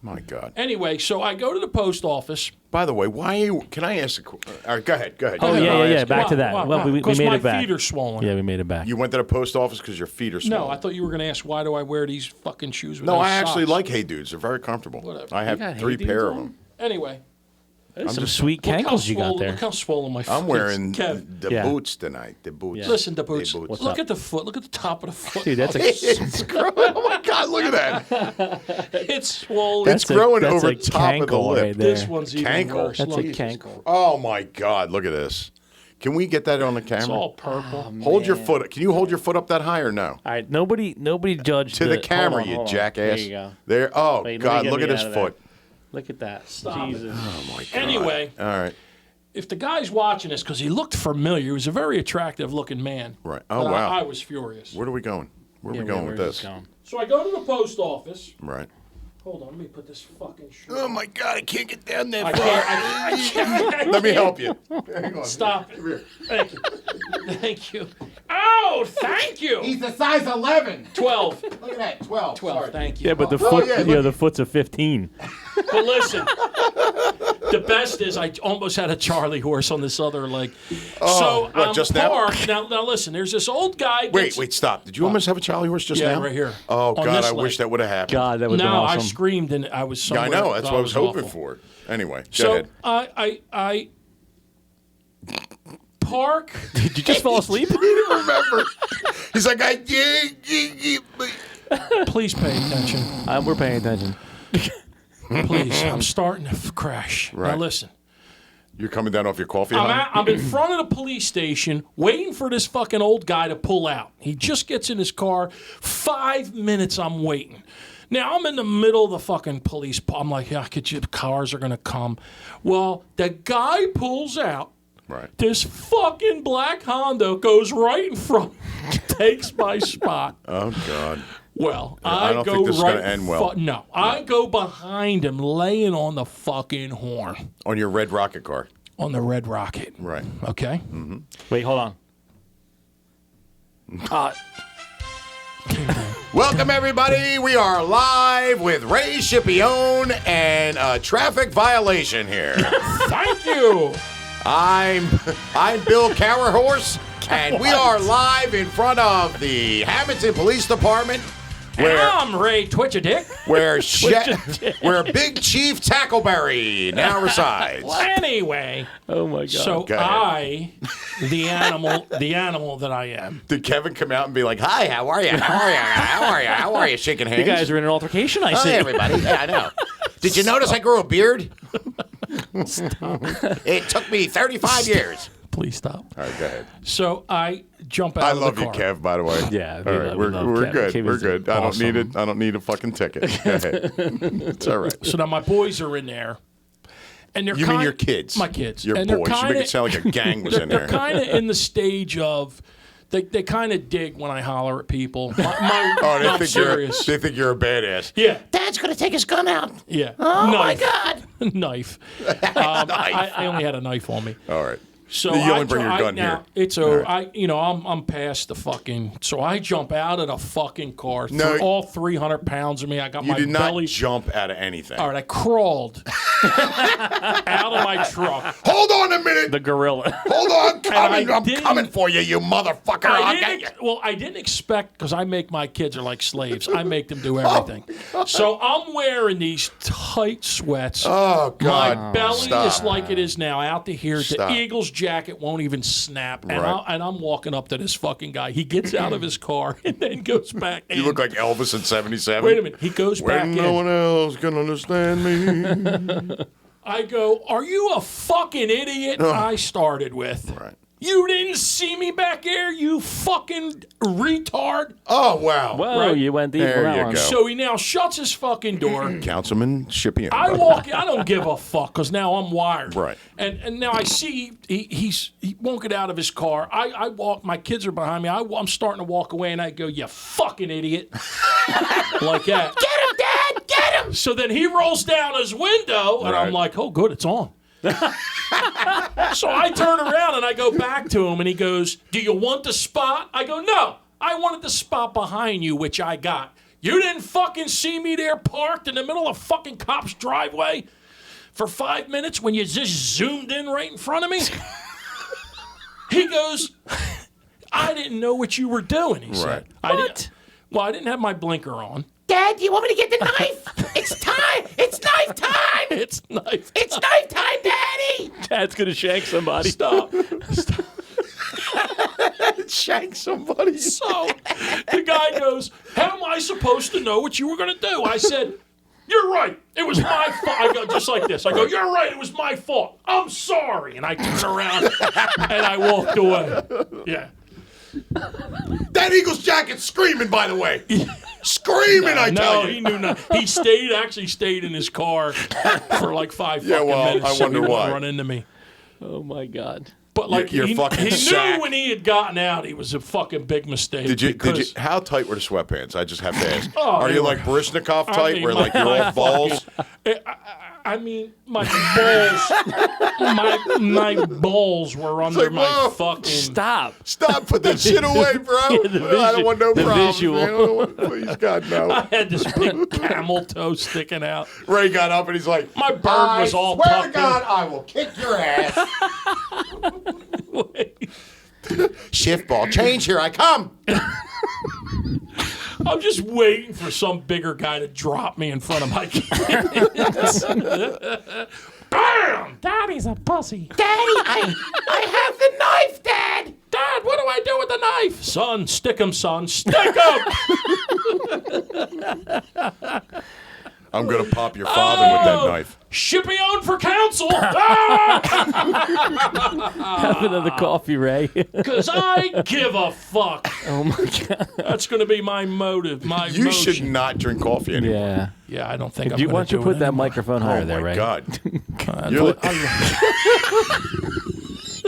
A: My God.
C: Anyway, so I go to the post office.
A: By the way, why are you? Can I ask a? All right, go ahead. Go ahead.
B: Oh,
A: Go ahead.
B: yeah,
A: I'll
B: yeah, yeah.
A: ask
B: Back
A: you.
B: to that. Well, we made
C: my
B: it back.
C: feet are swollen.
B: Yeah, we made it back.
A: You went to the post office because your feet are small.
C: No, I thought you were going to ask why do I wear these fucking shoes with
A: No,
C: no
A: I actually
C: socks?
A: like Hey Dudes. They're very comfortable.
C: Whatever.
A: I
B: got
A: have
B: Hey
A: 3
B: Dudes
A: pair of
B: on?
A: them.
C: Anyway,
B: Some sweet
C: look how
B: cankles you got
C: swollen-
B: there.
C: Look how swollen my foot
A: I'm wearing
C: is. Kev,
A: the
B: Yeah.
A: boots tonight. The boots.
B: Yeah.
C: listen to Boots.
A: Hey, Boots.
C: Look
B: up?
C: at the foot. Look at the top of the foot.
B: Dude, that's a
A: It's growing. Oh my God! Look at that.
C: It's swollen.
A: It's growing
B: that's
A: over
B: a
A: top of the
B: cankle
A: lip.
B: right there.
C: This one's even
A: Cankle.
C: worse.
B: That's a
C: Look,
B: cankle.
A: Oh my God! Look at this. Can we get that on the camera?
C: It's all purple.
A: Hold your foot. Can you hold your foot up that high or no?
B: All right, nobody judged
A: To the camera,
B: hold on,
A: you
B: hold on.
A: jackass.
B: There you go.
A: There. Oh
B: Wait, let me
A: God!
B: get
A: Look
B: me
A: at his
B: out of there.
A: foot.
B: Look at that.
C: Stop it.
B: Jesus.
A: Oh my God.
C: Anyway,
A: All right.
C: if the guy's watching this, because he looked familiar, he was a very attractive looking man.
A: Right. Oh
C: But
A: wow.
C: I was furious.
A: Where are we going? Where are
B: Yeah,
A: we going
B: where's
A: with
B: this
A: this?
B: going?
C: So I go to the post office.
A: Right.
C: Hold on, let me put this fucking shirt.
A: Oh my God! I can't get down there.
C: I can't. I can't.
A: Let me help you. Hang on.
C: Stop it. Thank you. Thank you. Oh, thank you.
E: He's a size 11.
C: 12.
E: Look at that, 12.
C: 12.
E: Sorry.
C: Thank you.
B: Yeah, but the
A: Oh,
B: foot,
A: yeah,
B: yeah,
A: look.
B: the foot's a 15.
C: But listen, The best is I almost had a Charlie horse on this other leg.
A: Oh,
C: So
A: what,
C: I'm
A: just now?
C: parked. Now listen, there's this old guy.
A: Wait, stop. Did you almost have a Charlie horse just
C: Yeah,
A: now?
C: right here.
A: Oh,
C: On
A: God,
C: this
A: I
C: leg.
A: wish that would have happened.
B: God, that would have been
C: No,
B: awesome.
C: I screamed and I was
A: Yeah, I
C: somewhere.
A: know. That's what I was hoping
C: awful.
A: for. Anyway, go
C: So
A: ahead.
C: I park.
B: Did you just fall asleep?
A: Remember. He's like,
C: Please pay attention.
B: We're paying attention.
C: Please, I'm starting to crash. Now
A: Right.
C: listen.
A: You're coming down off your coffee
C: I'm,
A: high?
C: I'm in front of the police station waiting for this fucking old guy to pull out. He just gets in his car. 5 minutes I'm waiting. Now I'm in the middle of the fucking police. I'm like, yeah, cars are going to come. Well, the guy pulls out.
A: Right.
C: This fucking black Honda goes right in front, takes my spot.
A: Oh, God.
C: Well,
A: I
C: I
A: don't
C: go
A: think this is
C: right.
A: gonna end well.
C: No, I go behind him, laying on the fucking horn
A: On your red rocket car.
C: on the Red Rocket.
A: Right.
C: Okay.
B: Wait, hold on.
A: Welcome, everybody. We are live with Ray Scipione and a traffic violation here.
C: Thank you.
A: I'm Bill Cowerhorse, and we are live in front of the Hamilton Police Department,
C: And
A: where
C: I'm Ray Twitcher Dick.
A: where Big Chief Tackleberry now resides.
C: Anyway,
B: Oh my God.
C: so
A: Go ahead.
C: the animal that I am.
A: Did Kevin come out and be like, "Hi, how are you? How are you? How are you? How are you?" Shaking hands.
B: you guys are in an altercation, I see.
A: Hi, everybody. Yeah, I know. Did you notice I grew a beard? It took me 35 years.
C: Please stop.
A: All right, go ahead.
C: So I jump out
A: I
C: of
A: love
C: the
A: you,
C: car.
A: Kev. By the way.
B: Yeah,
A: All right,
B: we love
A: we're
B: Kev.
A: good.
B: Kev
A: We're
B: is
A: good. I don't need
C: awesome.
A: it. I don't need a fucking ticket. Go ahead. It's all right.
C: So now my boys are in there. And they're
A: You mean your kids?
C: My kids.
A: Your
C: and they're
A: boys. You make
C: kinda-
A: it sound like a gang was in
C: They're
A: there.
C: kind of in the stage of they kind of dig when I holler at people.
A: Oh,
C: No, I'm serious.
A: they think you're a badass.
C: Yeah,
E: Dad's gonna take his gun out.
C: yeah.
E: Oh my
C: Knife.
E: God!
C: Knife. I only had a knife on me.
A: All right.
C: So
A: You only
C: I
A: bring your gun
C: now,
A: here.
C: It's
A: All
C: over.
A: right.
C: I'm past the fucking. So I jump out of the fucking car.
A: No.
C: Through all 300 pounds of me. I got
A: You
C: my
A: did not
C: belly.
A: jump out of anything.
C: All right, I crawled out of my truck.
A: Hold on a minute.
B: The gorilla.
A: Hold on. Coming.
C: I
A: I'm
C: didn't-
A: coming for you, you motherfucker. I'll get you.
C: I didn't expect because I make my kids are like slaves. I make them do everything. So I'm wearing these tight sweats.
A: Oh, God.
C: My belly
A: Stop.
C: is like it is now, out to here.
A: Stop.
C: The Eagles jacket won't even snap, and,
A: Right.
C: I'm walking up to this fucking guy. He gets out of his car and then goes back in.
A: You look like Elvis in 77.
C: Wait a minute. He goes back
A: When
C: in.
A: no one else can understand me.
C: I go, are you a fucking idiot? I started with.
A: Right.
C: You didn't see me back there, you fucking retard.
A: Oh, wow.
B: Whoa,
C: Right.
B: you went deep
A: There
B: on that
A: you
B: one.
A: go.
C: So he now shuts his fucking door.
A: Councilman Scipione.
C: I walk in. I don't give a fuck because now I'm wired.
A: Right.
C: And now I see he won't get out of his car. I walk. My kids are behind me. I'm starting to walk away, and I go, "You fucking idiot!" Like that.
E: Get him, Dad! Get him!
C: So then he rolls down his window, and I'm
A: Right.
C: like, "Oh, good, it's on." So I turn around and I go back to him, and he goes, "Do you want the spot?" I go, "No, I wanted the spot behind you, which I got. You didn't fucking see me there parked in the middle of fucking cop's driveway for 5 minutes when you just zoomed in right in front of me." He goes, "I didn't know what you were doing," he said.
A: Right.
C: I didn't have my blinker on.
E: Dad, do you want me to get the knife? It's time! It's knife time!
C: It's knife.
E: It's knife time, Daddy!
B: Dad's gonna shank somebody.
C: Stop.
A: Shank somebody.
C: So the guy goes, "How am I supposed to know what you were going to do?" I said, "You're right. It was my fault." I go just like this. I go, "You're right. It was my fault. I'm sorry." And I turned around and I walked away. Yeah.
A: That Eagles jacket's screaming, by the way. Screaming, I tell
C: No,
A: you.
C: he knew not. He actually stayed in his car for like 5
A: Yeah,
C: fucking
A: well,
C: minutes.
A: I
C: so
A: wonder
C: he wouldn't
A: why.
C: run into me.
B: Oh my God.
C: But like
A: You're
C: he
A: fucking
C: knew
A: sack.
C: when he had gotten out, he was a fucking big mistake.
A: Did you?
C: because-
A: How tight were the sweatpants? I just have to ask.
C: Oh,
A: Are
C: they
A: you
C: were-
A: like Baryshnikov
C: I
A: tight,
C: mean,
A: where like you're
C: my
A: off balls,
C: I mean, my balls were under
A: like,
C: my
A: whoa.
C: fucking.
B: Stop.
A: Stop, put that shit away, bro. I don't want no
B: the
A: problems,
B: visual.
A: man. I don't want, please, God,
C: I
A: no.
C: had this big camel toe sticking out.
A: Ray got up and he's like,
C: My bird was all
A: swear
C: tucked
A: to God, I will kick your ass.
C: in.
A: Shift ball, change, here I come.
C: I'm just waiting for some bigger guy to drop me in front of my kids. Bam! Daddy's a pussy.
E: Daddy, I have the knife, Dad.
C: Dad, what do I do with the knife? Son, stick him, son. Stick him!
A: I'm going to pop your father with that knife.
C: Shippy-owned for counsel. Ah!
B: Have another coffee, Ray.
C: Because I give a fuck.
B: Oh my God.
C: That's going to be my motive, my
A: You
C: motion.
A: should not drink coffee anymore.
B: Yeah.
C: Yeah, I don't think
B: Do
C: I'm
B: you
C: going
B: want
C: to
B: to
C: do
B: put
C: it
B: that
C: anymore.
B: microphone higher
A: Oh,
B: there,
A: my
B: Ray?
A: God.
C: I
A: You're
C: thought-
A: like,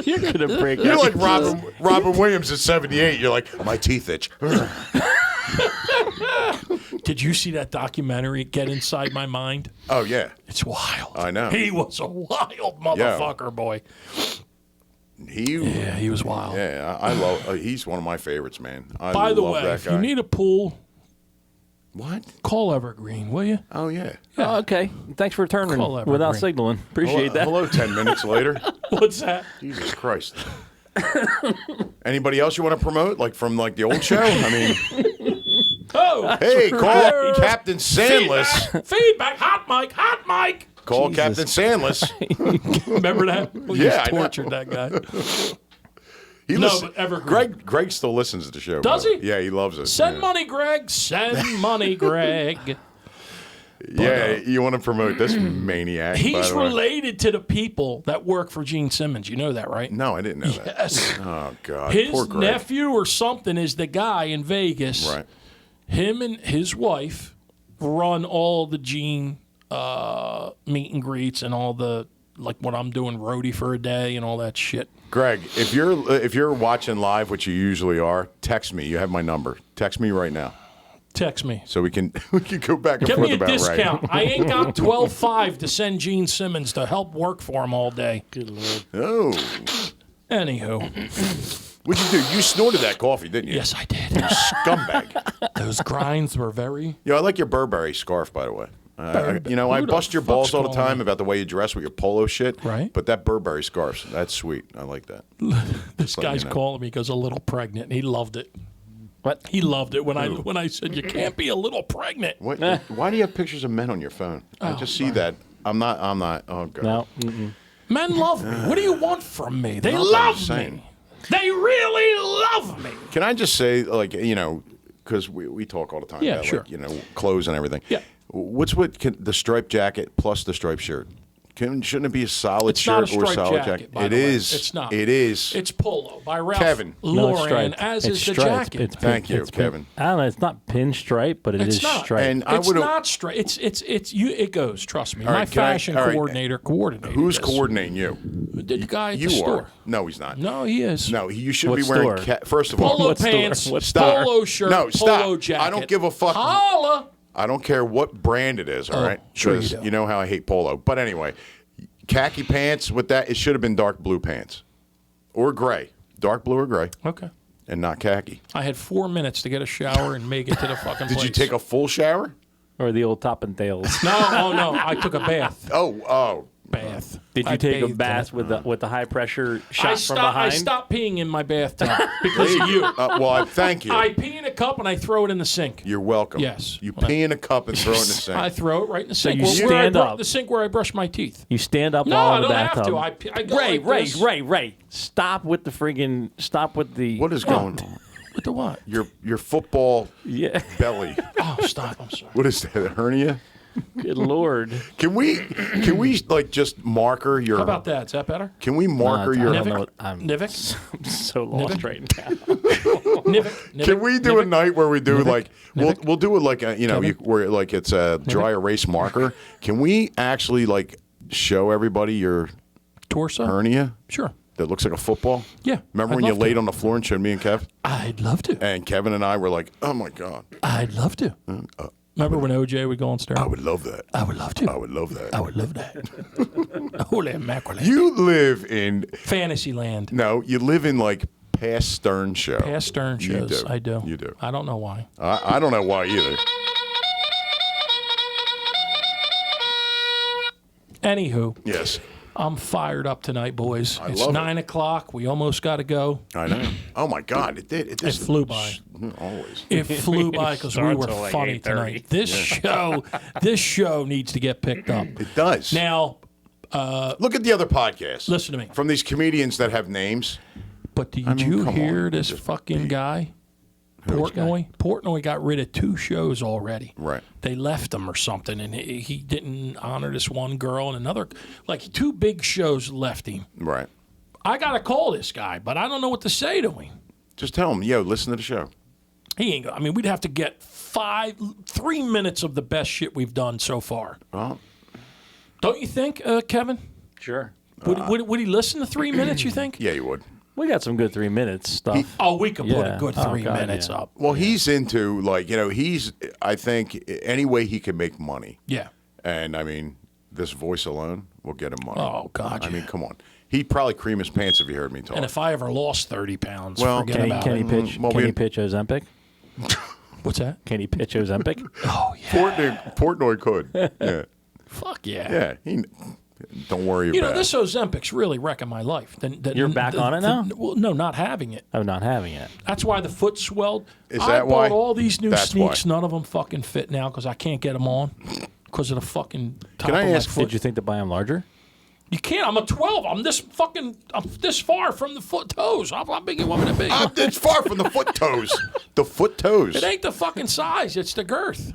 B: You're gonna break.
A: you're like
B: everything.
A: Robin Williams at 78. You're like, my teeth itch.
C: Did you see that documentary, Get Inside My Mind?
A: Oh, yeah.
C: It's wild.
A: I know.
C: He was a wild motherfucker, boy. Yeah, he was wild.
A: Yeah, I love. He's one of my favorites, man. I
C: By the
A: love
C: way,
A: that
C: if
A: guy.
C: you need a pool,
A: what?
C: call Evergreen, will you?
A: Oh yeah.
B: Oh, okay. Thanks for returning
C: Call Evergreen.
B: without signaling. Appreciate that.
A: Hello. 10 minutes later.
C: What's that?
A: Jesus Christ. Anybody else you want to promote, like from like the old show? I mean,
C: Oh,
A: hey, call
C: Hey.
A: Captain Sandless.
C: feedback, hot mic.
A: Call
B: Jesus.
A: Captain Sandless.
C: Remember that? We
A: Yeah,
C: just
A: I know.
C: tortured that guy.
A: He
C: No,
A: listen-
C: but Evergreen.
A: Greg still listens to the show.
C: Does
A: by the
C: he?
A: way. Yeah, he loves it.
C: Send
A: yeah.
C: money, Greg. Send money, Greg.
A: Yeah, you want to promote this maniac? by
C: He's
A: the way.
C: related to the people that work for Gene Simmons. You know that, right?
A: No, I didn't know that.
C: Yes.
A: Oh God,
C: His
A: poor Greg.
C: nephew or something is the guy in Vegas.
A: Right.
C: Him and his wife run all the Gene meet and greets and all the, like what I'm doing, roadie for a day and all that shit.
A: Greg, if you're watching live, which you usually are, text me. You have my number. Text me right now
C: Text me.
A: so we can go back and
C: Give
A: forth
C: me a
A: about
C: discount.
A: Ray.
C: I ain't got $12.5 to send Gene Simmons to help work for him all day.
B: Good Lord.
A: Oh,
C: Anywho,
A: what'd you do? You snorted that coffee, didn't you?
C: yes, I did.
A: Scumbag.
C: Those grinds were very.
A: I like your Burberry scarf, by the way. I
C: Who the
A: bust your
C: fuck's
A: balls all the
C: calling
A: time
C: me?
A: about the way you dress with your polo shit.
C: Right.
A: But that Burberry scarf, that's sweet. I like that.
C: This
A: letting
C: guy's
A: you know.
C: calling me because a little pregnant. He loved it.
B: What?
C: He loved it when I said you can't be a little pregnant.
A: What? Why do you have pictures of men on your phone? I just see that. I'm not. Oh God.
B: No. Mm-mm.
C: Men love me. What do you want from me? They
A: Nothing, I'm
C: love
A: saying.
C: me. They really love me.
A: Can I just say, like, because we talk all the time
C: Yeah,
A: about,
C: sure.
A: like, clothes and everything.
C: Yeah.
A: What's the striped jacket plus the striped shirt? Shouldn't it be a solid
C: It's not
A: shirt
C: a
A: or a
C: striped
A: solid
C: jacket,
A: jacket?
C: by
A: It
C: the way.
A: is.
C: It's not.
A: It is.
C: It's Polo by Ralph
A: Kevin.
B: No,
C: Lauren,
B: it's striped.
C: as
B: It's
C: is the
B: striped.
C: jacket.
B: It's
A: Thank
B: pin-
A: you,
B: it's pin-
A: Kevin.
B: I don't know. It's not pinstripe, but
C: It's
B: is
C: not.
B: striped.
A: And I
C: It's
A: would.
C: not straight. It's you. It goes. Trust me.
A: All
C: My
A: right, can I-
C: fashion
A: all right.
C: coordinator coordinated.
A: Who's
C: this.
A: coordinating you?
C: The guy at
A: You
C: the
A: are.
C: store.
A: No, he's not.
C: No, he is.
A: No, you should
B: What
A: be wearing.
B: store?
A: First of all,
C: Polo
B: What store?
C: pants,
B: What
A: store?
C: polo shirt,
A: No, stop.
C: polo jacket.
A: I don't give a fuck.
C: Holla.
A: I don't care what brand it is. All right,
C: sure you
A: 'Cause
C: do.
A: you know how I hate polo. But anyway, khaki pants with that. It should have been dark blue pants, or gray, dark blue or gray,
C: Okay.
A: and not khaki.
C: I had 4 minutes to get a shower and make it to the fucking
A: Did
C: place.
A: you take a full shower?
B: Or the old top and tails.
C: No. I took a bath.
A: Oh.
C: Bath.
B: Did you
C: I
B: take a
C: bathed in
B: bath
C: it.
B: with the high pressure shot from
C: I
B: behind?
C: stopped peeing in my bathtub because of you.
A: Well, I thank you.
C: I pee in a cup and I throw it in the sink.
A: You're welcome.
C: Yes.
A: You pee in a cup and throw it in the sink.
C: I throw it right in the sink.
B: you
C: where I
B: stand
C: bru-
B: up.
C: The sink where I brush my teeth.
B: You stand up
C: No,
B: while
C: I
B: in the
C: don't
B: bathtub.
C: have to. I go
B: Ray,
C: like this.
B: Ray. Stop with the.
A: What is going on?
C: With the what?
A: Your football
B: Yeah.
A: belly.
C: Oh, stop. I'm sorry.
A: What is that? A hernia?
B: Good Lord.
A: Can we like just marker your?
C: How about that? Is that better?
A: Can we marker
B: I
A: your?
B: don't know
C: Nivik?
B: what- I'm
C: Nivik?
B: I'm so lost right now.
C: Nivik?
A: Can we do a
C: Nivik?
A: night where we do like
C: Nivik?
A: we'll do it like where like it's a dry erase marker? Can we actually like show everybody your
C: Torso?
A: hernia
C: Sure.
A: that looks like a football?
C: Yeah,
A: Remember
C: I'd
A: when you
C: love to.
A: laid on the floor and showed me and Kev?
C: I'd love to.
A: And Kevin and I were like, oh my god.
C: I'd love to. Remember when OJ would go on Stern?
A: I would love that.
C: I would love to.
A: I would love that.
C: I would love that. Holy mackerel.
A: You live in
C: Fantasyland.
A: no. You live in like past Stern show.
C: Past Stern
A: You
C: shows.
A: do.
C: I do.
A: You do.
C: I don't know why.
A: I don't know why either.
C: Anywho,
A: Yes,
C: I'm fired up tonight, boys. It's
A: love it.
C: 9 o'clock. We almost got to go.
A: I know. Oh my God, it did.
C: It flew by.
A: Always.
C: It flew by because we
B: Starts
C: were
B: till like
C: funny
B: 8:30.
C: tonight. This show needs to get picked up.
A: It does.
C: Now,
A: Look at the other podcasts.
C: listen to me.
A: From these comedians that have names.
C: But did
A: mean,
C: you
A: come
C: hear
A: on.
C: this fucking guy? Portnoy? Portnoy got rid of 2 shows already.
A: Right.
C: They left him or something, and he didn't honor this one girl, and another, like 2 big shows left him.
A: Right.
C: I got to call this guy, but I don't know what to say to him.
A: Just tell them, yo, listen to the show.
C: He ain't. I mean, we'd have to get 3 minutes of the best shit we've done so far.
A: Well,
C: Don't you think, Kevin?
B: Sure.
C: Would he listen to 3 minutes? You think?
A: yeah, you would.
B: We got some good 3 minutes stuff.
C: Oh, we could put a
B: Yeah.
C: good
B: Oh,
C: 3
B: God,
C: minutes
B: yeah.
C: up.
A: Well, he's into I think any way he can make money.
C: Yeah.
A: And I mean, this voice alone will get him money.
C: Oh, God,
A: I
C: yeah.
A: mean, come on. He'd probably cream his pants if he heard me talk.
C: And if I ever lost 30 pounds,
A: Well,
C: forget
B: Can he,
C: about
B: can he
C: it.
B: pitch?
A: Well,
B: Can
A: we-
B: he pitch Ozempic?
C: What's that?
B: Can he pitch Ozempic?
C: Oh, yeah.
A: Portnoy could. Yeah.
C: Fuck yeah.
A: Yeah. Don't worry
C: You
A: about
C: know, this Ozempic's really wrecking my life.
B: You're back on it now?
C: Well, no, not having it.
B: I'm not having it.
C: That's why the foot swelled.
A: Is
C: I
A: that
C: bought
A: why?
C: all these new
A: That's
C: sneaks.
A: why.
C: None of them fucking fit now because I can't get them on because of the fucking top
A: Can I
C: of my
A: ask,
C: foot.
B: Did you think to buy them larger?
C: You can't. I'm a 12. I'm this far from the foot toes. How big you want me to be?
A: It's far from the foot toes. The foot toes.
C: It ain't the fucking size. It's the girth.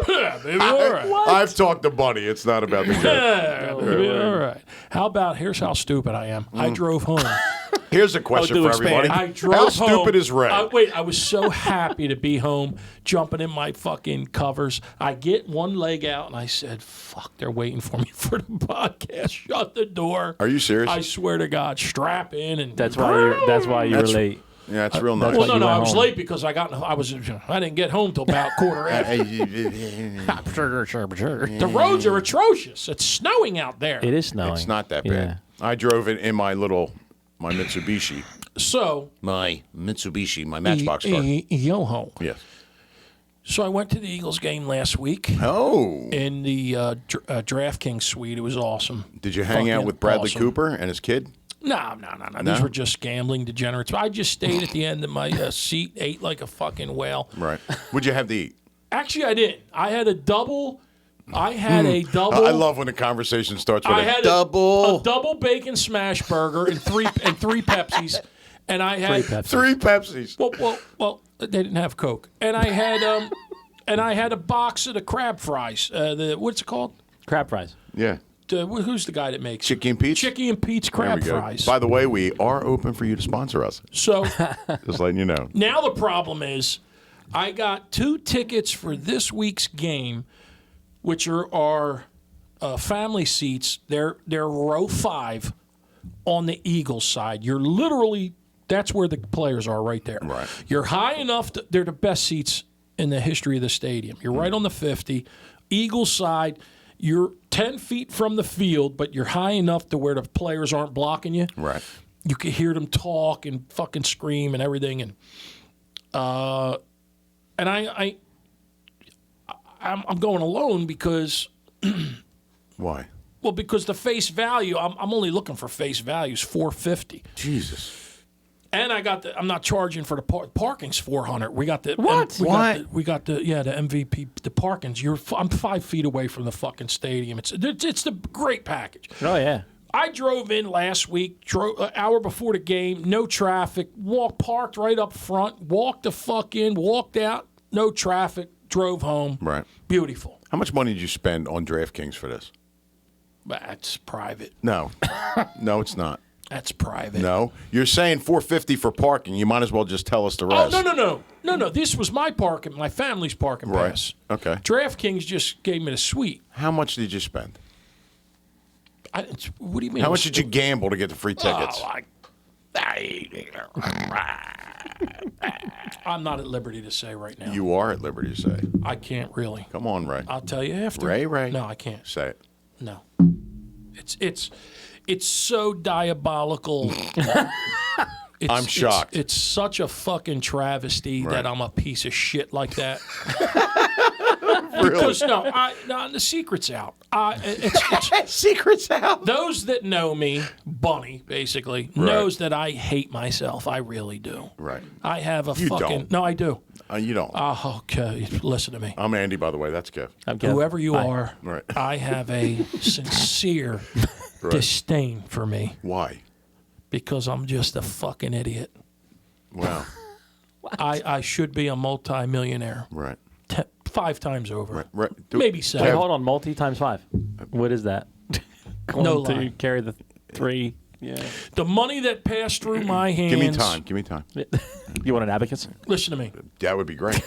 C: Yeah, baby, all right.
A: I've talked to Buddy. It's not about the girth.
C: Yeah, baby, all right. How about, here's how stupid I am. I drove home.
A: Here's a question
B: do
A: for
B: expand.
A: everybody.
C: I drove
A: How
C: home.
A: stupid is Ray?
C: I was so happy to be home, jumping in my fucking covers. I get one leg out, and I said, fuck, they're waiting for me for the podcast. Shut the door.
A: Are you serious?
C: I swear to God, strap in. And
B: That's why you were late.
A: Yeah, it's real nice.
C: Well, no,
B: you
C: no,
B: went
C: I was
B: home.
C: late because I didn't get home till about quarter after. The roads are atrocious. It's snowing out there.
B: It is snowing.
A: It's not that
B: Yeah.
A: bad. I drove it in my Mitsubishi.
C: So,
A: My Mitsubishi, my Matchbox car.
C: yo-ho.
A: Yes.
C: So I went to the Eagles game last week
A: Oh.
C: in the DraftKings suite. It was awesome.
A: Did you hang out
C: Fucking
A: with Bradley
C: awesome.
A: Cooper and his kid?
C: No. These were just gambling degenerates. I just stayed at the end of my seat, ate like a fucking whale.
A: Right. Would you have to eat?
C: Actually, I didn't. I had a double. I had a double.
A: I love when the conversation starts with
C: I
A: a
C: had
A: double.
C: a double bacon smash burger and three Pepsis, and I had
A: 3 Pepsis.
C: well, they didn't have Coke, and I had a box of the crab fries. What's it called?
B: Crab fries.
A: Yeah.
C: Who's the guy that makes
A: Chicky and Pete's?
C: Chicky and Pete's
A: There we
C: crab
A: go.
C: fries?
A: By the way, we are open for you to sponsor us.
C: So
A: Just letting you know.
C: now the problem is, I got 2 tickets for this week's game, which are family seats. They're row 5 on the Eagles side. You're literally, that's where the players are right there.
A: Right.
C: You're high enough. They're the best seats in the history of the stadium. You're right on the 50. Eagles side, you're 10 feet from the field, but you're high enough to where the players aren't blocking you.
A: Right.
C: You can hear them talk and fucking scream and everything. And I'm going alone because,
A: Why?
C: well, because the face value, I'm only looking for face values, $450.
A: Jesus.
C: And I'm not charging for the parking's $400. We got the
B: What?
C: We got the MVP. The parking's. I'm 5 feet away from the fucking stadium. It's the great package.
B: Oh yeah.
C: I drove in last week, an hour before the game, no traffic. Parked right up front. Walked the fuck in. Walked out. No traffic. Drove home.
A: Right.
C: Beautiful.
A: How much money did you spend on DraftKings for this?
C: That's private.
A: No. No, it's not.
C: That's private.
A: No. You're saying $450 for parking. You might as well just tell us the
C: Oh,
A: rest.
C: no. This was my parking, my family's parking
A: Right.
C: pass.
A: Okay.
C: DraftKings just gave me the suite.
A: How much did you spend?
C: What do you mean?
A: How much did you gamble to get the free tickets?
C: Oh, I'm not at liberty to say right now.
A: You are at liberty to say.
C: I can't really.
A: Come on, Ray.
C: I'll tell you after.
A: Ray.
C: No, I can't.
A: Say it.
C: No. It's so diabolical.
A: I'm shocked.
C: It's such a fucking travesty
A: Right.
C: that I'm a piece of shit like that.
A: Really?
C: Because no, the secret's out. It's
A: Secret's out.
C: those that know me, Bunny, basically, knows that I hate myself. I really do.
A: Right.
C: I have a
A: You
C: fucking
A: don't.
C: no, I do.
A: You don't.
C: Okay, listen to me.
A: I'm Andy, by the way. That's Kev.
B: I'm Kev.
C: Whoever you
B: Hi.
C: are,
A: Right.
C: I have a sincere disdain for me
A: Why?
C: because I'm just a fucking idiot.
A: Wow.
C: I should be a multi-millionaire
A: Right.
C: 5 times over.
A: Right.
C: Maybe
B: Wait,
C: 7.
B: hold on. Multi times 5. What is that?
C: No
B: to
C: lie.
B: carry the 3. Yeah.
C: The money that passed through my hands.
A: Give me time. Give me time.
B: You want an abacus?
C: Listen to me.
A: That would be great.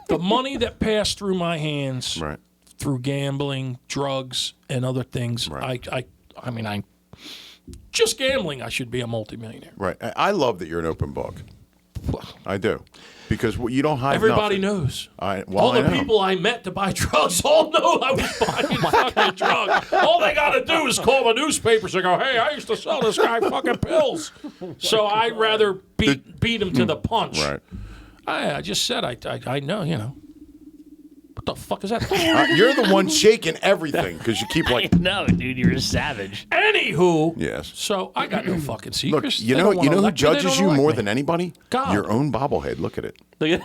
C: The money that passed through my hands
A: Right.
C: through gambling, drugs, and other things.
A: Right.
C: I mean, I just gambling. I should be a multimillionaire.
A: Right. I love that you're an open book. I do. Because you don't hide
C: Everybody
A: nothing.
C: knows.
A: Well,
C: All the
A: I know.
C: people I met to buy drugs all know I was buying fucking drugs. All they got to do is call the newspapers and go, "Hey, I used to sell this guy fucking pills." So I'd rather beat him to the punch.
A: Right.
C: I just said I know, you know. What the fuck is that?
A: You're the one shaking everything because you keep like.
B: No, dude, you're a savage.
C: Anywho,
A: Yes.
C: so I got no fucking
A: Look,
C: secrets.
A: you
C: They
A: know,
C: don't wanna
A: who
C: elect me, they
A: judges
C: don't
A: you
C: elect
A: more
C: me.
A: than anybody?
C: God.
A: Your own bobblehead. Look at it.
B: Look at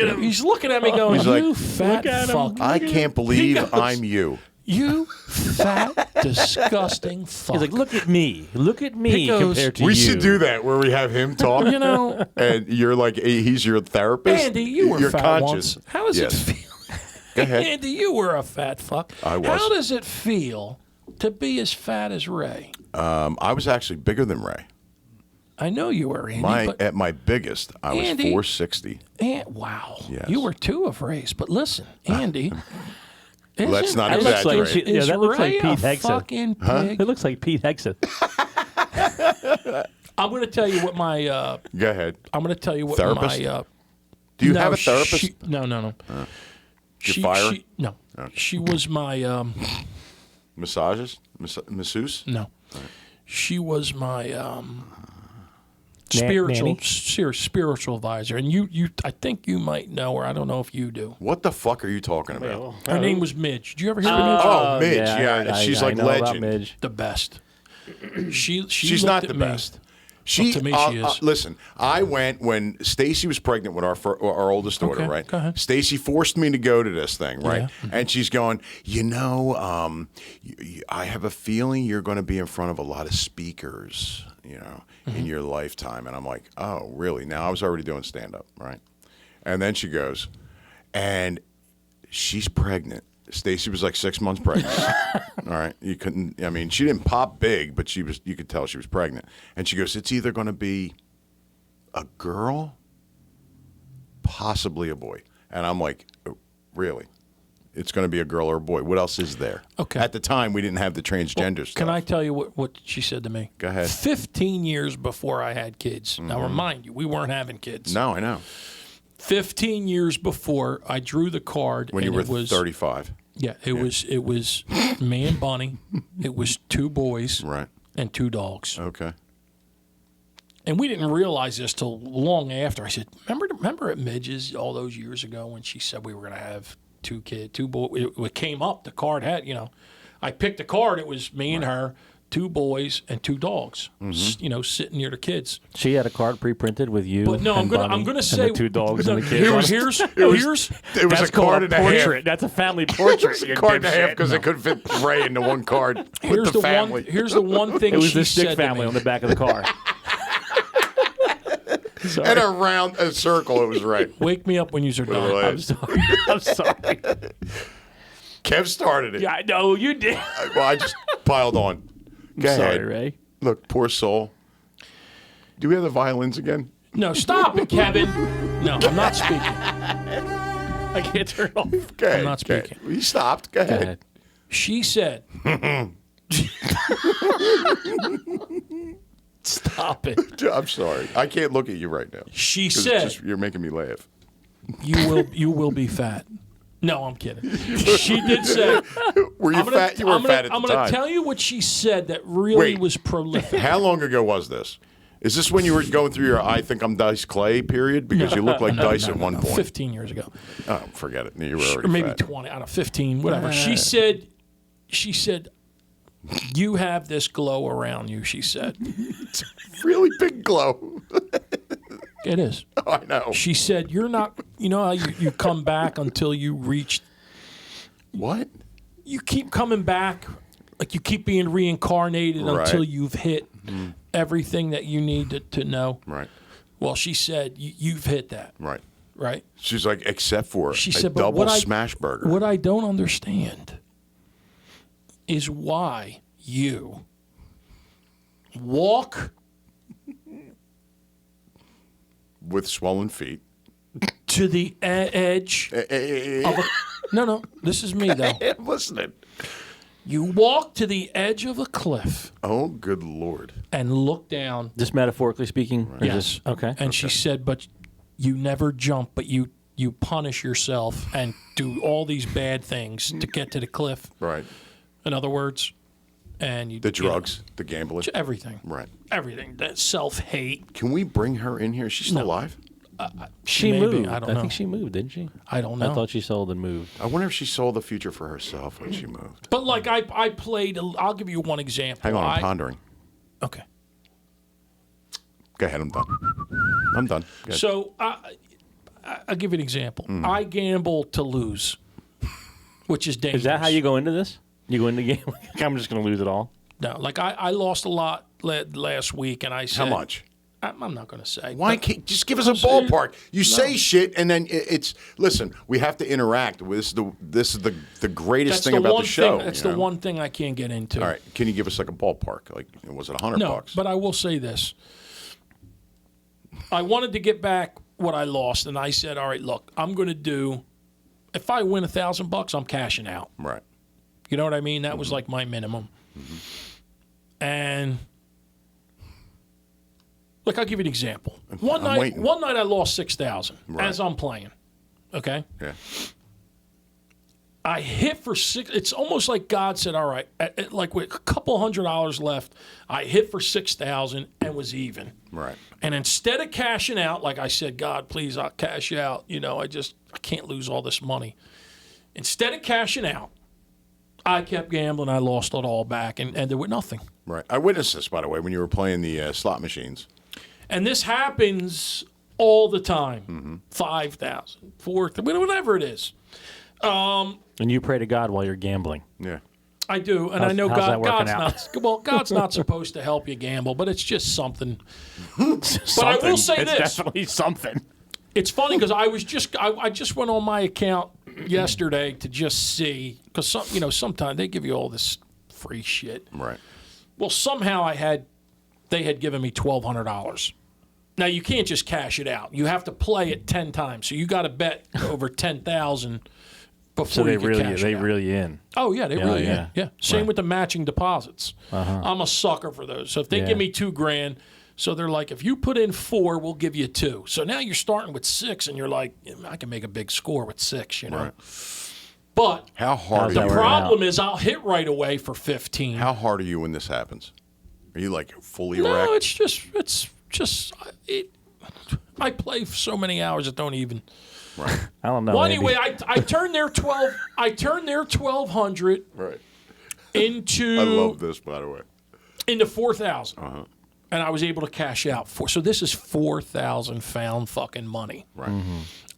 B: him.
C: He's looking at me going,
A: He's like,
C: "You fat
B: at him.
C: fuck!
A: I can't believe
C: goes-
A: I'm you.
C: You fat, disgusting fuck!"
B: He's like, look at me. Look at me
C: He goes,
B: compared to you.
A: We should do that where we have him talk,
C: You know,
A: and you're like he's your therapist.
C: Andy, you were
A: You're
C: fat
A: conscious.
C: once. How does
A: Yes.
C: it feel?
A: Go ahead.
C: Andy, you were a fat fuck.
A: I was.
C: How does it feel to be as fat as Ray?
A: I was actually bigger than Ray.
C: I know you were, Andy. but
A: At my biggest, I was
C: Andy-
A: 460.
C: Wow,
A: Yes.
C: you were 2 of Ray's. But listen, Andy.
A: Let's not
B: That looks like-
A: exaggerate.
B: Yeah,
C: Is
B: that looks like
C: Ray
B: Pete
C: a
B: Hexon.
C: fucking pig?
B: It looks like Pete Hexon.
C: I'm going to tell you what my.
A: Go ahead.
C: I'm going to tell you what
A: Therapist?
C: my.
A: Do you
C: no,
A: have a therapist?
C: No. She,
A: fire?
C: no. She was my.
A: Massages? Masseuse?
C: No. She was my
B: Nanny?
C: spiritual advisor, and you. I think you might know her. I don't know if you do.
A: What the fuck are you talking about?
C: Her name was Midge. Did you ever hear of Midge?
A: Oh, Midge,
B: I
A: yeah,
B: heard-
A: she's
B: I
A: like
B: know about
A: legend.
B: Midge.
C: The best. She
A: She's
C: looked
A: not
C: at
A: the
C: me.
A: best. She,
C: to me, she is.
A: Listen, I went when Stacy was pregnant with our oldest daughter,
C: Okay,
A: right?
C: go ahead.
A: Stacy forced me to go to this thing, right?
C: Yeah.
A: And she's going, I have a feeling you're going to be in front of a lot of speakers,
C: Mm-hmm.
A: in your lifetime. And I'm like, oh, really? Now I was already doing stand up, right? And then she goes, and she's pregnant. Stacy was like 6 months pregnant. All right. You couldn't, I mean, she didn't pop big, but you could tell she was pregnant. And she goes, it's either going to be a girl, possibly a boy. And I'm like, oh, really? It's going to be a girl or a boy. What else is there?
C: Okay.
A: At the time, we didn't have the transgender stuff.
C: Can I tell you what she said to me?
A: Go ahead.
C: 15 years before I had kids. Now, remind you, we weren't having kids.
A: No, I know.
C: 15 years before, I drew the card.
A: When you
C: and
A: were
C: it was
A: 35.
C: Yeah, it was me and Bunny. It was 2 boys
A: Right.
C: and 2 dogs.
A: Okay.
C: And we didn't realize this till long after. I said, remember at Midge's all those years ago when she said we were going to have 2 boys? It came up. The card had, I picked the card. It was me and her, 2 boys and 2 dogs. Sitting near the kids.
B: She had a card pre-printed with you.
C: But no,
B: and
C: I'm
B: Bunny
C: gonna
B: and
C: say
B: the 2 dogs and the kids.
C: Here's
A: It was
B: That's
A: a
B: called
A: card
B: a
A: and a half.
B: portrait. That's a family portrait. you
A: Card and a half
B: dipshit.
A: because it couldn't fit Ray into one card
C: here's
A: with the
C: the
A: family.
C: one. Here's the one thing
B: It was
C: she
B: the Stick
C: said
B: family
C: to
B: on
C: me.
B: the back of the car.
A: And around a circle, it was right.
C: Wake me up when you're
A: Go
C: done.
A: ahead.
B: I'm sorry. I'm sorry.
A: Kev started it.
B: Yeah, I know you did.
A: Well, I just piled on. Go
B: Sorry,
A: ahead.
B: Ray.
A: Look, poor soul. Do we have the violins again?
C: No, stop it, Kevin. No, I'm not speaking.
B: I can't turn it off.
A: Go ahead.
C: I'm not
A: go ahead.
C: speaking.
A: He stopped. Go
B: Go
A: ahead.
B: ahead.
C: She said, Stop it.
A: I'm sorry. I can't look at you right now.
C: She
A: 'Cause
C: said,
A: you're making me laugh.
C: you will be fat. No, I'm kidding. She did say,
A: Were you fat? You weren't fat at the
C: I'm
A: time.
C: going to tell you what she said that really
A: Wait.
C: was prolific.
A: How long ago was this? Is this when you were going through your I think I'm Dice Clay period? Because you look like Dice at one point.
C: 15 years ago.
A: Oh, forget it. You were already
C: Or maybe
A: fat.
C: 20, I don't know, 15, whatever. She said, you have this glow around you, she said.
A: Really big glow.
C: It is.
A: Oh, I know.
C: She said, you're not, you know how you come back until you reach,
A: What?
C: you keep coming back, like you keep being reincarnated
A: Right.
C: until you've hit everything that you need to know.
A: Right.
C: Well, she said, you've hit that,
A: Right.
C: right?
A: She's like, except for
C: She
A: a
C: said, but
A: double
C: what
A: smash burger.
C: What I don't understand is why you walk
A: With swollen feet.
C: to the edge of a... No, this is me, though.
A: I'm listening.
C: You walk to the edge of a cliff
A: Oh, good Lord.
C: and look down.
B: Just metaphorically speaking? Or
C: Yes.
B: just- okay.
C: And she said, but you never jump, but you punish yourself and do all these bad things to get to the cliff.
A: Right.
C: In other words, and you
A: The
C: you know,
A: drugs, the gambling.
C: everything.
A: Right.
C: Everything. That self-hate.
A: Can we bring her in here? Is she still alive?
B: She
C: Maybe.
B: moved.
C: I don't know.
B: think she moved, didn't she?
C: I don't know.
B: I thought she sold and moved.
A: I wonder if she saw the future for herself when she moved.
C: But like I played, I'll give you one example.
A: Hang on, I'm pondering.
C: Okay.
A: Go ahead, I'm done. I'm done. Go ahead.
C: So I'll give you an example.
A: Mm.
C: I gamble to lose, which is dangerous.
B: Is that how you go into this? You go into the game like, I'm just going to lose it all?
C: No, like I lost a lot last week, and I said
A: How much?
C: I'm not going to say.
A: Why
C: but
A: can't just give us a ballpark? You say shit, and then it's listen. We have to interact. This is the greatest
C: that's
A: thing
C: the
A: about
C: one
A: the show.
C: Thing, that's
A: you
C: the
A: know?
C: one thing I can't get into.
A: All right, can you give us like a ballpark? Like, was it $100?
C: No, but I will say this. I wanted to get back what I lost, and I said, all right, look, I'm going to do. If I win $1,000, I'm cashing out.
A: Right.
C: You know what I mean? That
A: Mm-hmm.
C: was like my minimum. And look, I'll give you an example. One
A: I'm
C: night
A: waiting.
C: I lost 6,000
A: Right.
C: as I'm playing. Okay?
A: Yeah.
C: I hit for six. It's almost like God said, all right, like with a couple $100 left, I hit for 6,000 and was even.
A: Right.
C: And instead of cashing out, like I said, God, please, I'll cash out. You know, I can't lose all this money. Instead of cashing out, I kept gambling. I lost it all back, and there was nothing.
A: Right. I witnessed this, by the way, when you were playing the slot machines.
C: And this happens all the time.
A: Mm-hmm.
C: 5,000, 4,000, whatever it is.
B: And you pray to God while you're gambling.
A: Yeah.
C: I do, and I
B: How's-
C: know
B: how's that
C: God.
B: working
C: God's
B: out?
C: not. Well, God's not supposed to help you gamble, but it's just something.
B: But
C: I will say
B: it's
C: this.
B: definitely something.
C: It's funny because I just went on my account yesterday to just see because sometimes they give you all this free shit.
A: Right.
C: Well, somehow they had given me $1,200. Now you can't just cash it out. You have to play it 10 times. So you got to bet over 10,000 before
B: So they
C: you can
B: really,
C: cash
B: they
C: it out.
B: really in.
C: Oh yeah, they
B: Yeah,
C: really
B: yeah.
C: yeah. Same
B: Right.
C: with the matching deposits. I'm a sucker for those. So if they
B: Yeah.
C: give me $2,000, so they're like, if you put in 4, we'll give you 2. So now you're starting with 6, and you're like, I can make a big score with 6, you know.
A: Right.
C: But
A: How hard
B: How's
A: are
B: that
A: you?
B: working
C: problem is, I'll hit right away for 15.
A: How hard are you when this happens? Are you like fully
C: No,
A: erect?
C: it's just I play for so many hours that don't even.
A: Right.
B: I don't know.
C: Well,
B: Andy.
C: anyway, I turned their 12. I turned their 1,200
A: Right.
C: into.
A: I love this, by the way.
C: into 4,000, and I was able to cash out so this is 4,000 found fucking money.
A: Right.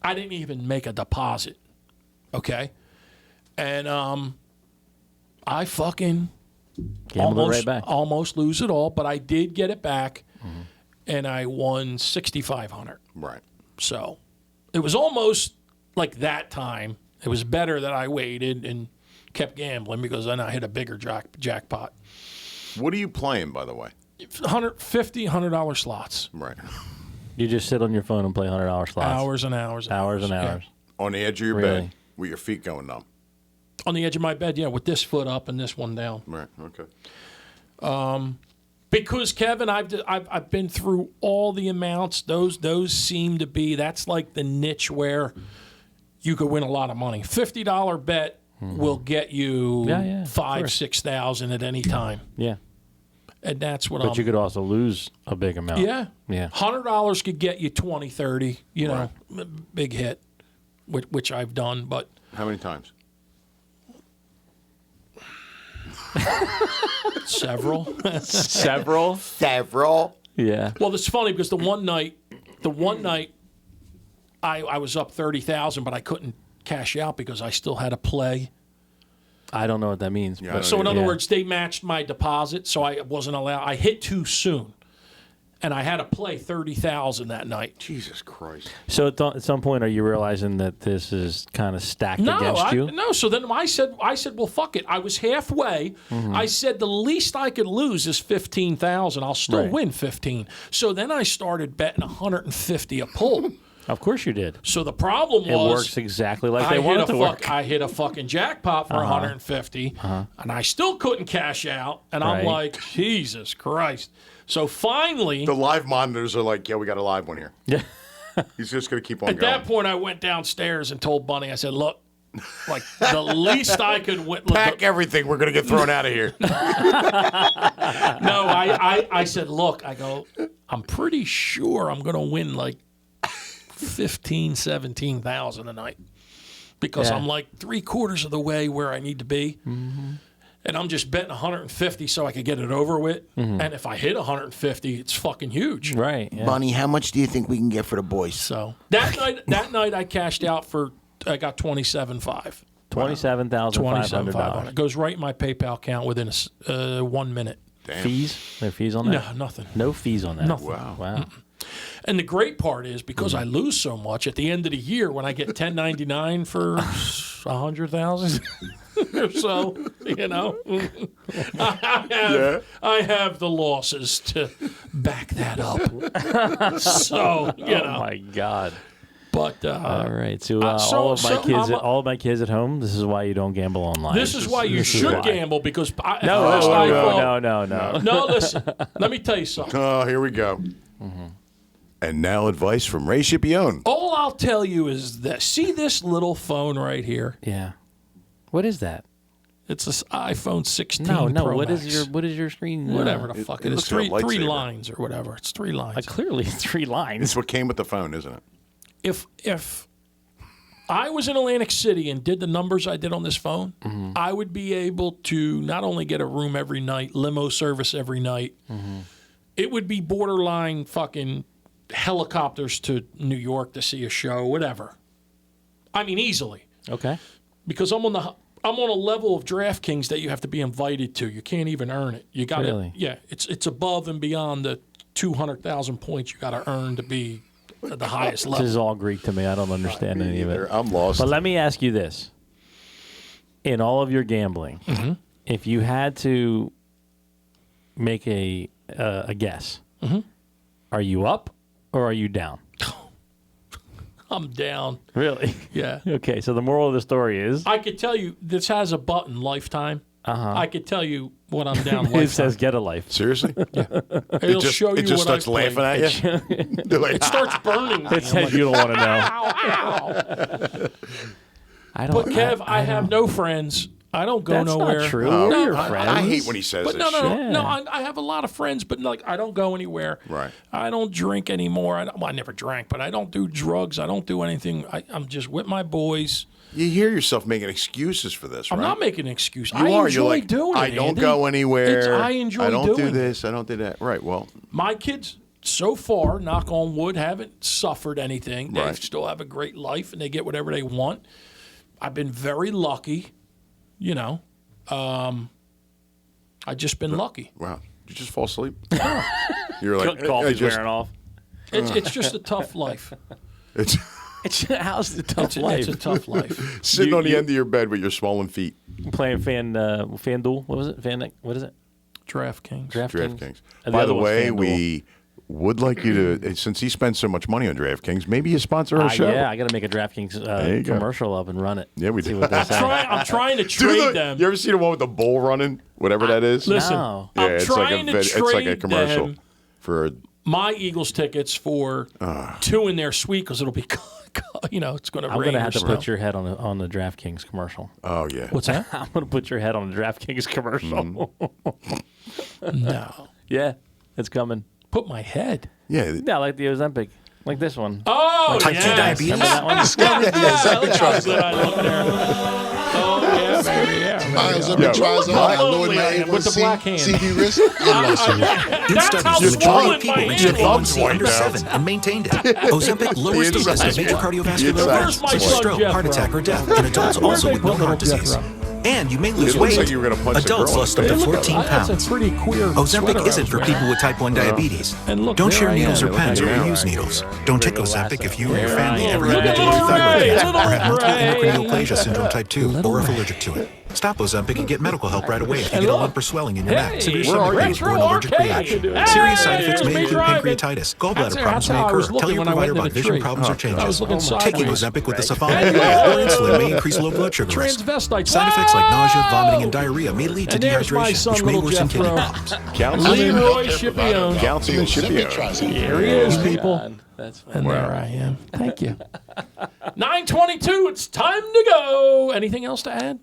C: I didn't even make a deposit, okay, and I fucking
B: Gambled it right back.
C: almost lose it all, but I did get it back, and I won 6,500.
A: Right.
C: So it was almost like that time. It was better that I waited and kept gambling because then I hit a bigger jackpot.
A: What are you playing, by the way?
C: $100 slots.
A: Right.
B: You just sit on your phone and play $100 slots.
C: Hours and hours. And
B: Hours and
C: Yeah.
B: hours.
A: On the edge of your
B: Really?
A: bed with your feet going numb.
C: On the edge of my bed, yeah, with this foot up and this one down.
A: Right. Okay.
C: Because Kevin, I've been through all the amounts. Those seem to be, that's like the niche where you could win a lot of money. $50 bet will get you $5,000-6,000 at any time.
B: Yeah.
C: And that's what
B: But you could also lose a big amount.
C: Yeah.
B: Yeah.
C: $100 could get you 20, 30, you know, big hit, which I've done. But
A: How many times?
C: several.
B: Several? Yeah.
C: Well, it's funny because the one night I was up 30,000, but I couldn't cash out because I still had to play.
B: I don't know what that means.
A: Yeah,
B: but
C: So in other
B: yeah.
C: words, they matched my deposit, so I wasn't allowed. I hit too soon, and I had to play 30,000 that night.
A: Jesus Christ.
B: So at some point, are you realizing that this is kind of stacked against you?
C: No. So then I said, well, fuck it. I was halfway. I said the least I could lose is 15,000. I'll still
B: Right.
C: win 15. So then I started betting 150 a pull.
B: Of course you did.
C: So the problem
B: It
C: was
B: works exactly like they want it to work.
C: I hit a fucking jackpot for 150, and I still couldn't cash out. And I'm
B: Right.
C: like, Jesus Christ. So finally,
A: The live monitors are like, yeah, we got a live one here.
B: Yeah.
A: He's just going to keep on
C: at
A: going.
C: that point, I went downstairs and told Bunny, I said, look, like the least I could win.
A: Pack everything. We're going to get thrown out of here.
C: No, I said, look, I go, I'm pretty sure I'm going to win like 15, 17,000 a night because
B: Yeah.
C: I'm like 3/4 of the way where I need to be. And I'm just betting 150 so I could get it over with. And if I hit 150, it's fucking huge.
B: Right. Yeah.
E: Bunny, how much do you think we can get for the boys?
C: So that night I cashed out I got 27.5.
B: $27,500.
C: It goes right in my PayPal account within 1 minute.
B: Fees? There are fees on that?
C: No, nothing.
B: No fees on that.
C: Nothing.
B: Wow.
C: And the great part is because I lose so much at the end of the year when I get 1099 for 100,000 or so, you know, I have the losses to back that up. So you know,
B: Oh my God.
C: but
B: All right. So,
C: so-
B: all of my
C: so
B: kids,
C: I'm-
B: all of my kids at home. This is why you don't gamble online.
C: this is why you
B: this is
C: should
B: why.
C: gamble because at
B: No,
C: first I
B: no,
C: thought,
B: no, no, no.
C: no, listen, let me tell you something.
A: Oh, here we go. And now advice from Ray Scipione.
C: All I'll tell you is this. See this little phone right here?
B: Yeah. What is that?
C: It's an iPhone 16
B: No.
C: Pro
B: What
C: Max.
B: is your screen?
C: Whatever the fuck
A: it
C: it is.
A: looks like a
C: Three
A: lightsaber.
C: lines or whatever. It's 3 lines.
B: Clearly 3 lines.
A: It's what came with the phone, isn't it?
C: If I was in Atlantic City and did the numbers I did on this phone, I would be able to not only get a room every night, limo service every night. It would be borderline fucking helicopters to New York to see a show, whatever. I mean, easily.
B: Okay.
C: Because I'm on a level of DraftKings that you have to be invited to. You can't even earn it. You got to,
B: Really?
C: yeah. It's above and beyond the 200,000 points you got to earn to be at the highest
B: This
C: level.
B: is all Greek to me. I don't understand any of it.
A: I'm lost.
B: But let me ask you this: in all of your gambling, if you had to make a guess, are you up or are you down?
C: I'm down.
B: Really?
C: Yeah.
B: Okay. So the moral of the story is,
C: I could tell you this has a button, lifetime. I could tell you what I'm down lifetime.
B: it says "get a life."
A: Seriously?
C: It'll show you
A: it just
C: what
A: starts
C: I played.
A: laughing at you? They're like,
C: It starts burning. me.
B: It says you don't want to know.
C: Ow, ow.
B: I
C: But
B: don't.
C: Kev, I have no friends. I don't go
B: That's
C: nowhere.
B: not true.
A: Oh,
B: We're your
A: I
B: friends.
A: hate when he says
C: But
A: this
C: no,
A: shit.
C: no. I have a lot of friends, but like I don't go anywhere.
A: Right.
C: I don't drink anymore. I never drank, but I don't do drugs. I don't do anything. I'm just with my boys.
A: You hear yourself making excuses for this, right?
C: I'm not making an excuse.
A: You
C: I
A: are.
C: enjoy
A: You're like,
C: doing
A: I
C: it.
A: don't
C: Andy.
A: go anywhere.
C: I enjoy
A: I don't do
C: doing
A: this. I don't do that. Right. Well,
C: My kids, so far, knock on wood, haven't suffered anything. They
A: Right.
C: still have a great life and they get whatever they want. I've been very lucky, you know. I've just been lucky.
A: wow. Did you just fall asleep? You're like,
B: Coffee's
A: I just-
B: wearing off.
C: It's just a tough life.
A: It's
B: How's the tough
C: It's
B: life?
C: a tough life.
A: sitting on the end of your bed with your swollen feet.
B: Playing FanDuel. What was it? What is it?
C: DraftKings.
B: DraftKings.
A: DraftKings.
B: And the
A: By
B: other
A: the
B: one's
A: way,
B: FanDuel.
A: would like you to, since he spends so much money on DraftKings, maybe you sponsor our show.
B: Yeah, I got to make a DraftKings
A: you go.
B: commercial up and run it.
A: Yeah, we
B: See
A: do.
B: what they say.
C: I'm trying to
A: Do
C: trade them.
A: You ever see the one with the bull running, whatever that is?
C: Listen,
B: No.
A: Yeah,
C: I'm
A: it's like
C: trying to
A: it's like a
C: trade
A: commercial
C: them
A: for.
C: my Eagles tickets for 2 in their suite because it'll be, it's going to
B: I'm
C: rain.
B: going to have to
C: or
B: put your head on the DraftKings commercial.
A: Oh yeah.
C: What's that?
B: I'm going to put your head on the DraftKings commercial.
C: No.
B: Yeah, it's coming.
C: Put my head.
A: Yeah.
B: Yeah, like the Ozempic, like this one.
C: Oh,
F: Type 2
C: yes.
F: diabetes?
B: Remember that one?
F: Discover the Ozempic
C: How good
F: Trizone.
C: I look there. Oh, yeah, baby, yeah.
F: My
A: Yo,
F: Ozempic Trizone,
C: how
F: I lowered
C: lonely
F: my
C: I am with the black hand.
F: CD risk and lost weight.
C: That's
G: In
C: how
G: studies, the majority
C: swollen
G: of people
C: my
G: reached
C: hand was.
G: A1C under
A: white
G: 7 and maintained it. Ozempic lowers the risk of major cardiovascular
C: Where's
G: events,
C: my
G: such as
C: son
G: stroke,
C: Jethro?
G: heart attack, or death in adults
C: Where'd
G: also
C: they
G: with
C: put
G: known heart
C: little
G: disease.
C: Jethro?
G: And you may lose
A: It looks
G: weight.
A: like you were gonna punch the
G: Adults
A: girl.
G: lost up to
C: Hey, look,
G: 14
C: that's
G: pounds.
C: a pretty queer
G: Ozempic
C: sweater
G: isn't
C: I
G: for
C: was
G: people
C: wearing.
G: with type 1 diabetes.
C: And look,
G: Don't
C: there
G: share
C: I
G: needles
C: am.
G: or pens or
A: like
G: reuse needles. Don't take Ozempic if you or your family ever
C: Look
G: had
C: at
G: medullary
C: little
G: thyroid
C: Ray,
G: cancer
C: little
G: or have multiple
C: Ray.
G: endocrine neoplasia syndrome type 2 or if allergic to it. Stop Ozempic and get medical help right away if you
C: And
G: get a
C: look.
G: lump or swelling in your neck, severe
C: Hey,
G: stomach pain,
C: Retro
G: or an allergic
C: Arcade.
G: reaction.
C: Hey,
G: Serious side effects
C: here's
G: may
C: me
G: include
C: driving.
G: pancreatitis, gallbladder
C: That's
G: problems
C: how
G: may
C: I was
G: occur. Tell
C: looking
G: your
C: when I went
G: provider
C: to
G: about
C: the
G: vision
C: tree.
G: problems or
C: I was
G: changes.
C: looking
G: Taking
C: sideways.
G: Ozempic with the
C: Hey,
G: sulfonylurea or insulin may increase low blood sugar risk.
C: Transvestites.
G: Side effects like nausea, vomiting, and
C: Whoa!
G: diarrhea may lead to
C: And there's my
G: dehydration,
C: son,
G: which may
C: little
G: worsen kidney
C: Jethro.
G: problems.
A: Councilman
C: Leroy Scipione.
A: Councilman
F: Ozempic
A: Scipio.
F: Trizone.
C: Here he is, people.
B: That's fine.
C: And there I am. Thank you. 9:22. It's time to go. Anything else to add?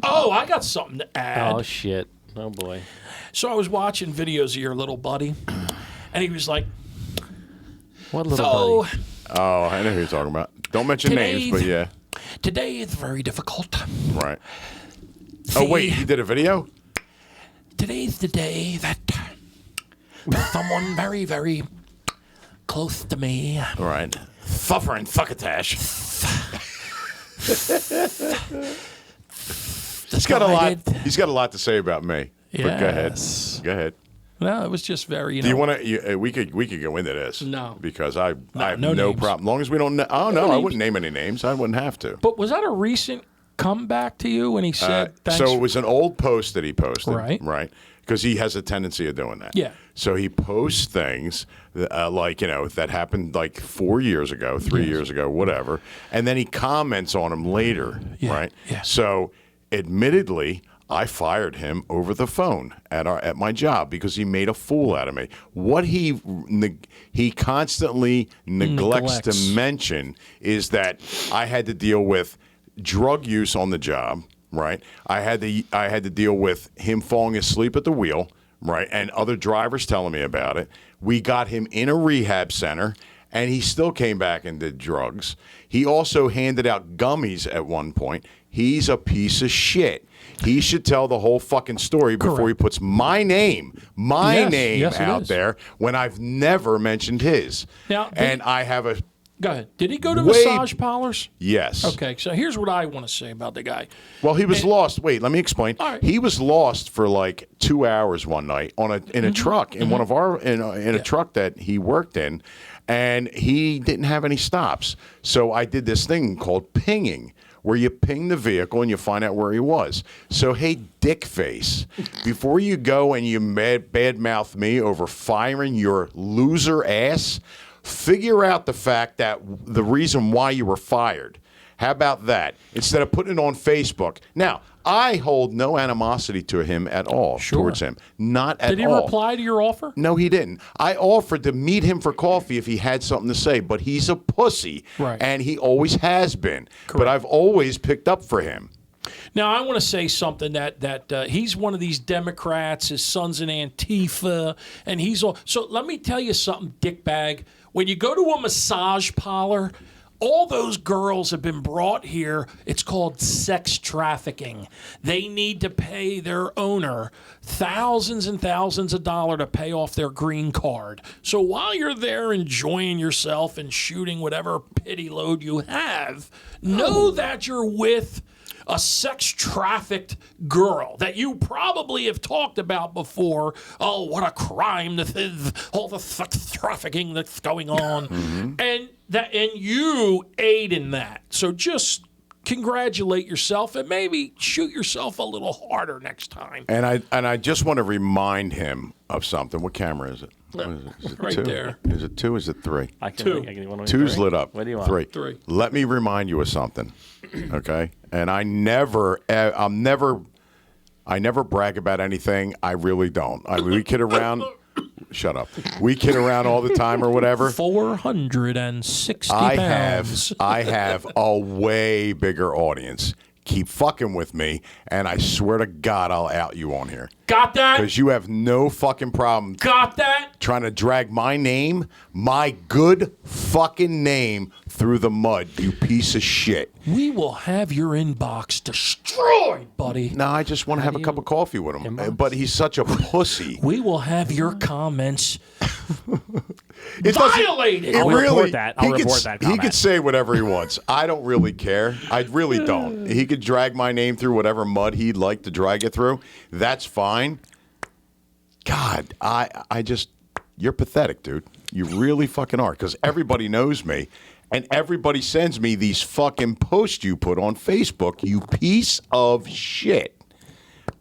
C: Oh, I got something to add.
B: Oh, shit. Oh, boy.
C: So I was watching videos of your little buddy, and he was like,
B: What little
C: "So
B: buddy?
A: Oh, I know who you're talking about. Don't mention names, but yeah.
C: today is very difficult.
A: Right. Oh, wait, he did a video?
C: Today's the day that someone very, very close to me
A: All right. Suffering succotash. He's got a lot. He's got a lot to say about me. But go ahead.
C: Yes.
A: Go ahead.
C: No, it was just very,
A: Do you want to? We could go into this.
C: No.
A: Because I have
C: no
A: no
C: names.
A: problem. As long as we don't. Oh no, I
C: names.
A: wouldn't name any names. I wouldn't have to.
C: But was that a recent comeback to you when he said, thanks?
A: So it was an old post that he posted,
C: Right.
A: Right, because he has a tendency of doing that.
C: Yeah.
A: So he posts things like that happened like 4 years ago, 3 years ago, whatever, and then he comments on them later,
C: Yeah,
A: right?
C: yeah.
A: So, admittedly, I fired him over the phone at my job because he made a fool out of me. What he constantly neglects to
C: Neglects.
A: mention is that I had to deal with drug use on the job, right? I had to deal with him falling asleep at the wheel, right? And other drivers telling me about it. We got him in a rehab center, and he still came back and did drugs. He also handed out gummies at one point. He's a piece of shit. He should tell the whole fucking story before he puts my name
C: Yes, it
A: out
C: is.
A: there when I've never mentioned his.
C: Now,
A: and I have a
C: Go ahead. Did he go to
A: Way-
C: massage parlors?
A: yes.
C: Okay, so here's what I want to say about the guy.
A: Well, he was lost. Wait, let me explain.
C: All right.
A: He was lost for like 2 hours one night in a truck in one of our in a truck that he worked in, and he didn't have any stops. So I did this thing called pinging, where you ping the vehicle and you find out where he was. So hey, dick face, before you go and you badmouth me over firing your loser ass, figure out the fact that the reason why you were fired. How about that? Instead of putting it on Facebook. Now, I hold no animosity to him at all, towards him. Not at all.
C: Did he reply to your offer?
A: No, he didn't. I offered to meet him for coffee if he had something to say, but he's a pussy,
C: Right.
A: and he always has been. But I've always picked up for him.
C: Now, I want to say something that he's one of these Democrats. His son's an Antifa, and he's all. So let me tell you something, dickbag. When you go to a massage parlor, all those girls have been brought here. It's called sex trafficking. They need to pay their owner thousands and thousands of dollars to pay off their green card. So while you're there enjoying yourself and shooting whatever pity load you have, know that you're with a sex trafficked girl that you probably have talked about before. Oh, what a crime! All the sex trafficking that's going on, and you aid in that. So just congratulate yourself and maybe shoot yourself a little harder next time.
A: And I just want to remind him of something. What camera is it? What is it? Is it
C: Right
A: 2?
C: there.
A: Is it 2? Is it 3?
B: I can,
C: Two.
B: I can, you want me to
A: Two's
B: three?
A: lit up.
B: What do you want?
A: 3.
C: Three.
A: Let me remind you of something, okay? And I never brag about anything. I really don't. We kid around. Shut up. We kid around all the time or whatever.
C: 460
A: I
C: pounds.
A: have a way bigger audience. Keep fucking with me, and I swear to God, I'll out you on here.
C: Got that?
A: Because you have no fucking problem
C: Got that?
A: trying to drag my name, my good fucking name, through the mud, you piece of shit.
C: We will have your inbox destroyed, buddy.
A: No, I just want to have a cup of coffee with him.
B: Inbox?
A: But he's such a pussy.
C: We will have your comments
A: It doesn't-
C: violated.
A: It
B: I'll
A: really,
B: report that. I'll
A: he could-
B: report that
A: He
B: comment.
A: could say whatever he wants. I don't really care. I really don't. He could drag my name through whatever mud he'd like to drag it through. That's fine. God, I just, you're pathetic, dude. You really fucking are. Because everybody knows me. And everybody sends me these fucking posts you put on Facebook, you piece of shit.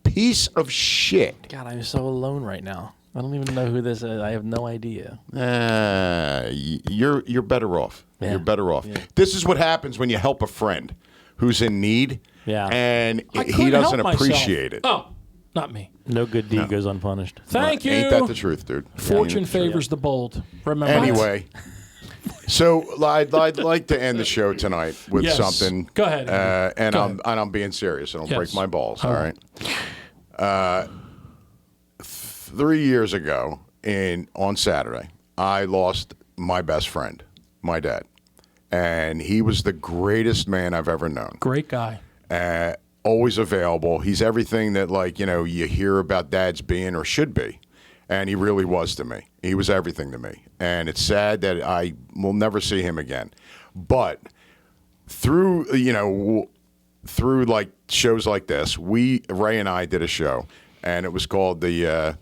A: Piece of shit.
B: God, I'm so alone right now. I don't even know who this is. I have no idea.
A: You're better off.
B: Yeah.
A: You're better off. This is what happens when you help a friend who's in need.
B: Yeah.
A: And
C: I
A: he
C: couldn't
A: doesn't
C: help myself.
A: appreciate it.
C: Oh, not me.
B: No good deed goes unpunished.
C: Thank you.
A: Ain't that the truth, dude?
C: Fortune favors the bold. Remember that?
A: Anyway, so I'd like to end the show tonight with
C: Yes.
A: something.
C: Go ahead, Andy.
A: And
C: Go
A: I'm being serious. I don't
C: Yes.
A: break my balls.
C: All
A: All right. 3 years ago, on Saturday, I lost my best friend, my dad, and he was the greatest man I've ever known.
C: Great guy.
A: Always available. He's everything that, like, you hear about dads being or should be. And he really was to me. He was everything to me. And it's sad that I will never see him again. But through like shows like this, Ray and I did a show, and it was called the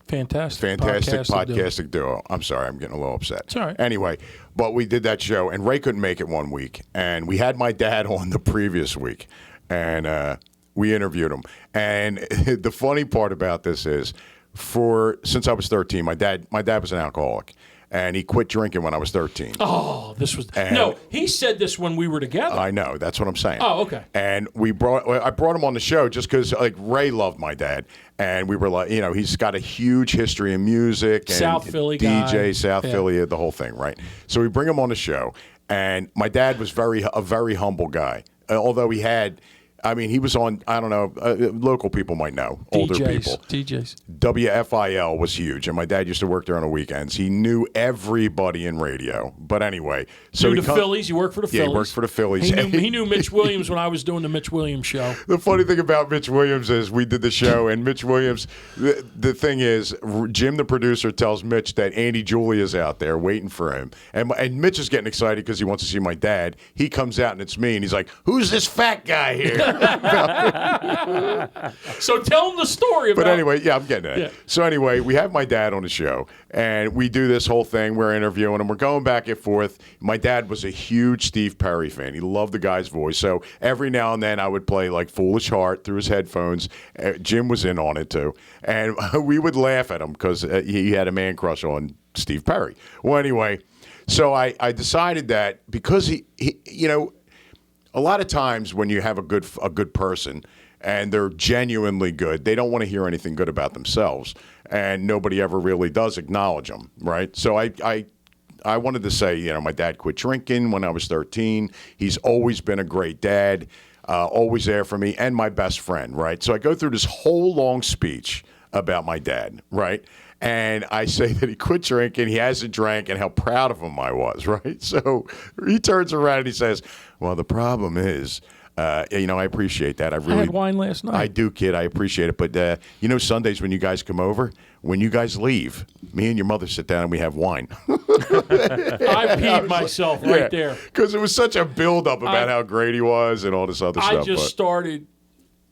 C: Fantastic.
A: Podcastic Duo. I'm sorry, I'm getting a little upset.
C: It's all right.
A: Anyway, but we did that show, and Ray couldn't make it one week, and we had my dad on the previous week, and we interviewed him. And the funny part about this is, since I was 13, my dad was an alcoholic, and he quit drinking when I was 13.
C: Oh, this was
A: And-
C: no. He said this when we were together.
A: I know, that's what I'm saying.
C: Oh, okay.
A: And I brought him on the show just because, like, Ray loved my dad, and we were like, he's got a huge history in music and
C: South Philly
A: DJ,
C: guy.
A: South
C: Yeah.
A: Philly, the whole thing, right? So we bring him on the show, and my dad was a very humble guy, although he was on, I don't know, local people might know, older people.
C: DJs.
A: WFIL was huge, and my dad used to work there on the weekends. He knew everybody in radio. But anyway, so
C: Knew
A: he
C: the
A: come-
C: Phillies. He worked for the
A: Yeah, he
C: Phillies.
A: worked for the Phillies.
C: He knew Mitch Williams when I was doing the Mitch Williams show.
A: The funny thing about Mitch Williams is we did the show, and Mitch Williams, the thing is, Jim, the producer, tells Mitch that Andy Julia's out there waiting for him. And Mitch is getting excited because he wants to see my dad. He comes out, and it's me, and he's like, "Who's this fat guy here?"
C: So tell him the story about.
A: But anyway, yeah, I'm getting it.
C: Yeah.
A: So anyway, we have my dad on the show, and we do this whole thing. We're interviewing him. We're going back and forth. My dad was a huge Steve Perry fan. He loved the guy's voice. So every now and then I would play like Foolish Heart through his headphones. Jim was in on it too. And we would laugh at him because he had a man crush on Steve Perry. Well, anyway, so I decided that because he a lot of times when you have a good person and they're genuinely good, they don't want to hear anything good about themselves, and nobody ever really does acknowledge them, right? So I wanted to say, my dad quit drinking when I was 13. He's always been a great dad, always there for me, and my best friend, right? So I go through this whole long speech about my dad, right? And I say that he quit drinking, he hasn't drank, and how proud of him I was, right? So he turns around and he says, well, the problem is, I appreciate that. I
C: had wine last night.
A: I do, kid. I appreciate it. But, Sundays when you guys come over, when you guys leave, me and your mother sit down and we have wine.
C: I peed myself right there.
A: Because it was such a buildup about how great he was and all this other
C: I
A: stuff.
C: just started.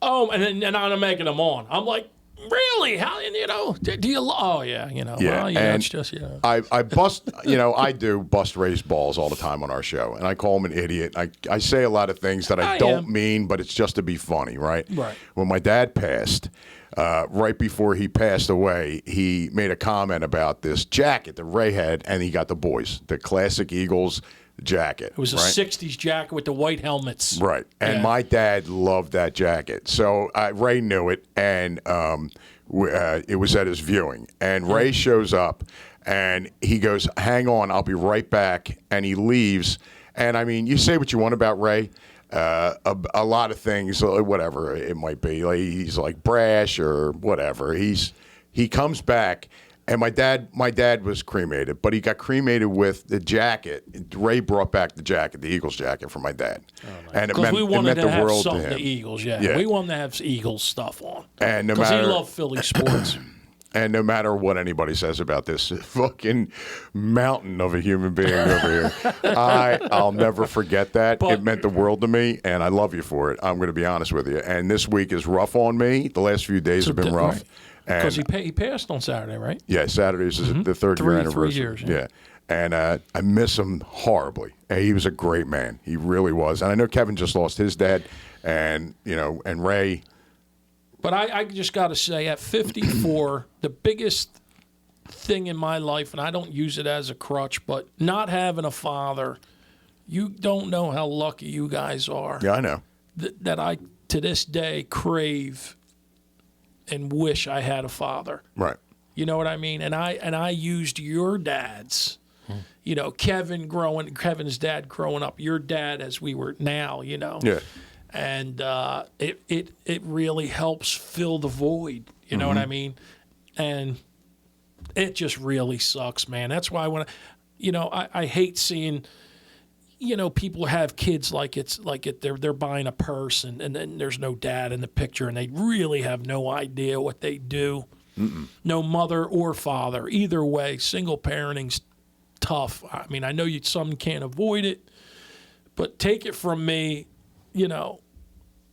C: Oh, and I'm making him on. I'm like, Really? How, do you, oh, yeah,
A: Yeah,
C: well,
A: and
C: it's just,
A: I bust, I do bust Ray's balls all the time on our show, and I call him an idiot. I say a lot of things that I don't mean, but it's just to be funny, right?
C: Right.
A: When my dad passed, right before he passed away, he made a comment about this jacket that Ray had, and he got the boys, the classic Eagles jacket.
C: It was a 60s jacket with the white helmets.
A: Right. And my dad loved that jacket. So Ray knew it, and it was at his viewing. And Ray shows up, and he goes, hang on, I'll be right back. And he leaves. And, I mean, you say what you want about Ray. A lot of things, whatever it might be. Like, he's like brash or whatever. He comes back. And my dad was cremated, but he got cremated with the jacket. Ray brought back the jacket, the Eagles jacket, for my dad, and it meant,
C: we wanted
A: the
C: to have
A: world
C: something
A: to him.
C: the Eagles, we wanted to have Eagles stuff on,
A: And no
C: because he
A: matter
C: loved Philly sports.
A: and no matter what anybody says about this fucking mountain of a human being over here, I'll never forget that. It meant the world to me, and I love you for it. I'm going to be honest with you. And this week is rough on me. The last few days have been rough.
C: Right. Because he passed on Saturday, right?
A: Yeah, Saturday's is the third year anniversary.
C: 3 years.
A: Yeah. And I miss him horribly. And he was a great man. He really was. And I know Kevin just lost his dad, and and Ray.
C: But I just got to say, at 54, the biggest thing in my life, and I don't use it as a crutch, but not having a father, you don't know how lucky you guys are.
A: Yeah, I know.
C: That I, to this day, crave and wish I had a father.
A: Right.
C: You know what I mean? And I used your dad's, Kevin's dad growing up, your dad as we were now,
A: Yeah.
C: And it really helps fill the void. You know what I mean? And it just really sucks, man. That's why when I hate seeing people have kids like they're buying a purse and then there's no dad in the picture and they really have no idea what they do. No mother or father. Either way, single parenting's tough. I mean, I know some can't avoid it, but take it from me,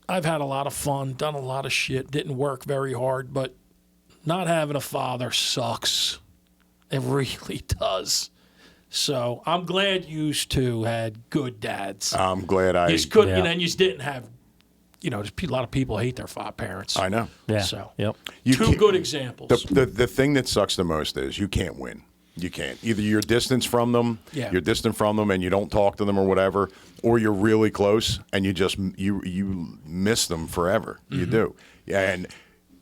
C: I've had a lot of fun, done a lot of shit, didn't work very hard, but not having a father sucks. It really does. So I'm glad you two had good dads.
A: I'm glad
C: You just couldn't, and you just didn't have, there's a lot of people hate their parents.
A: I know.
B: Yeah.
C: So
B: Yep.
C: two good examples.
A: The thing that sucks the most is you can't win. You can't. Either you're distant from them, and you don't talk to them or whatever, or you're really close and you just you miss them forever. You do. Yeah, and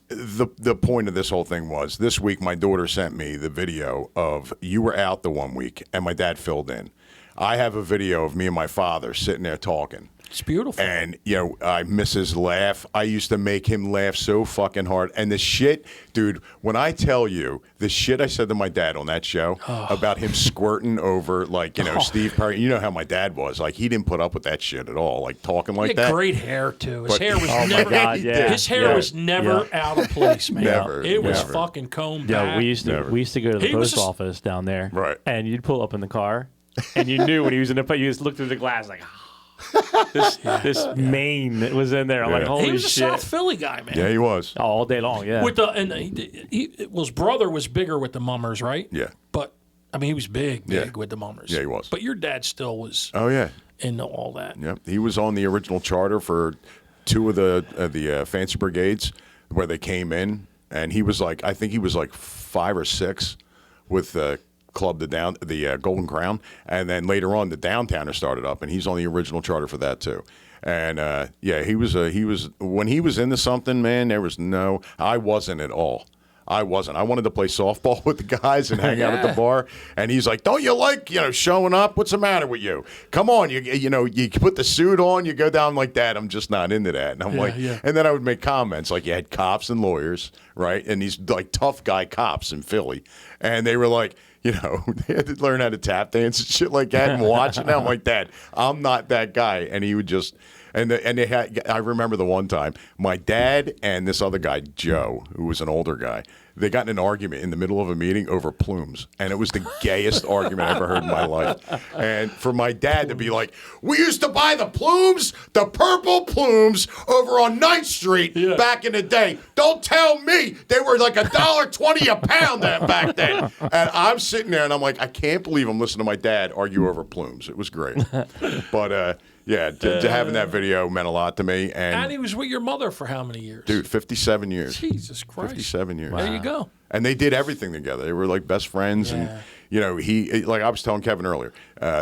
A: the point of this whole thing was this week my daughter sent me the video of you were out the one week and my dad filled in. I have a video of me and my father sitting there talking.
C: It's beautiful.
A: And, I miss his laugh. I used to make him laugh so fucking hard. And the shit, dude, when I tell you the shit I said to my dad on that show about him squirting over, Steve Perry, you know how my dad was. Like, he didn't put up with that shit at all, like talking like
C: he had
A: that.
C: Great hair, too. His
A: But-
C: hair was
A: Oh, my
C: never,
B: God, yeah.
C: his hair was never out of place, man.
A: Never,
C: It was
A: never.
C: fucking combed
B: Yeah,
C: back.
B: we used to go to the
C: He was
B: post
C: just-
B: office down there,
A: Right.
B: And you'd pull up in the car, and you knew when he was in the you just looked through the glass like, this mane was in there. I'm like,
A: Yeah.
B: holy
C: He was a
B: shit!
C: South Philly guy, man.
A: Yeah, he was.
B: All day long, yeah.
C: His brother was bigger with the Mummers, right?
A: Yeah.
C: But I mean, he was big
A: Yeah.
C: with the Mummers.
A: Yeah, he was.
C: But your dad still was
A: Oh, yeah.
C: into all that.
A: Yep. He was on the original charter for two of the Fancy Brigades where they came in. And he was I think he was 5 or 6 with the club, the Golden Crown. And then later on, the Downtowner started up, and he's on the original charter for that too. And he was when he was into something, man. I wasn't at all. I wasn't. I wanted to play softball with the guys and hang out at the bar. And he's like, "Don't you like showing up? What's the matter with you? Come on, you put the suit on, you go down like that. I'm just not into that." And I'm and then I would make comments like you had cops and lawyers, right? And these tough guy cops in Philly, and they were like, they had to learn how to tap dance and shit like that and watch it. And I'm like, "Dad, I'm not that guy." And he would just. And they had. I remember the one time my dad and this other guy Joe, who was an older guy, they got in an argument in the middle of a meeting over plumes, and it was the gayest argument I ever heard in my life. And for my dad to be like, "We used to buy the plumes, the purple plumes, over on 9th Street back in the day. Don't tell me they were like $1.20 a pound back then." And I'm sitting there, and I'm like, I can't believe I'm listening to my dad argue over plumes. It was great, but. Yeah, to having that video meant a lot to me.
C: And he was with your mother for how many years?
A: Dude, 57 years.
C: Jesus Christ.
A: 57 years.
C: There you go.
A: And they did everything together. They were like best friends. And, you know, like I was telling Kevin earlier,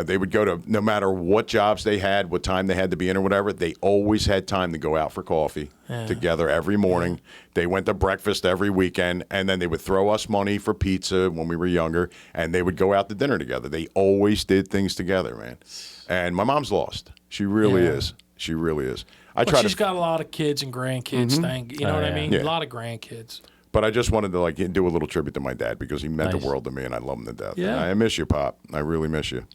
A: they would go to, no matter what jobs they had, what time they had to be in or whatever, they always had time to go out for coffee together every morning. They went to breakfast every weekend, and then they would throw us money for pizza when we were younger, and they would go out to dinner together. They always did things together, man. And my mom's lost. She really is. She really is.
C: But she's got a lot of kids and grandkids. You know what I mean?
A: Yeah.
C: A lot of grandkids.
A: But I just wanted to like do a little tribute to my dad because he meant the world to me, and I love him to death.
C: Yeah.
A: And I miss you, Pop. I really miss you.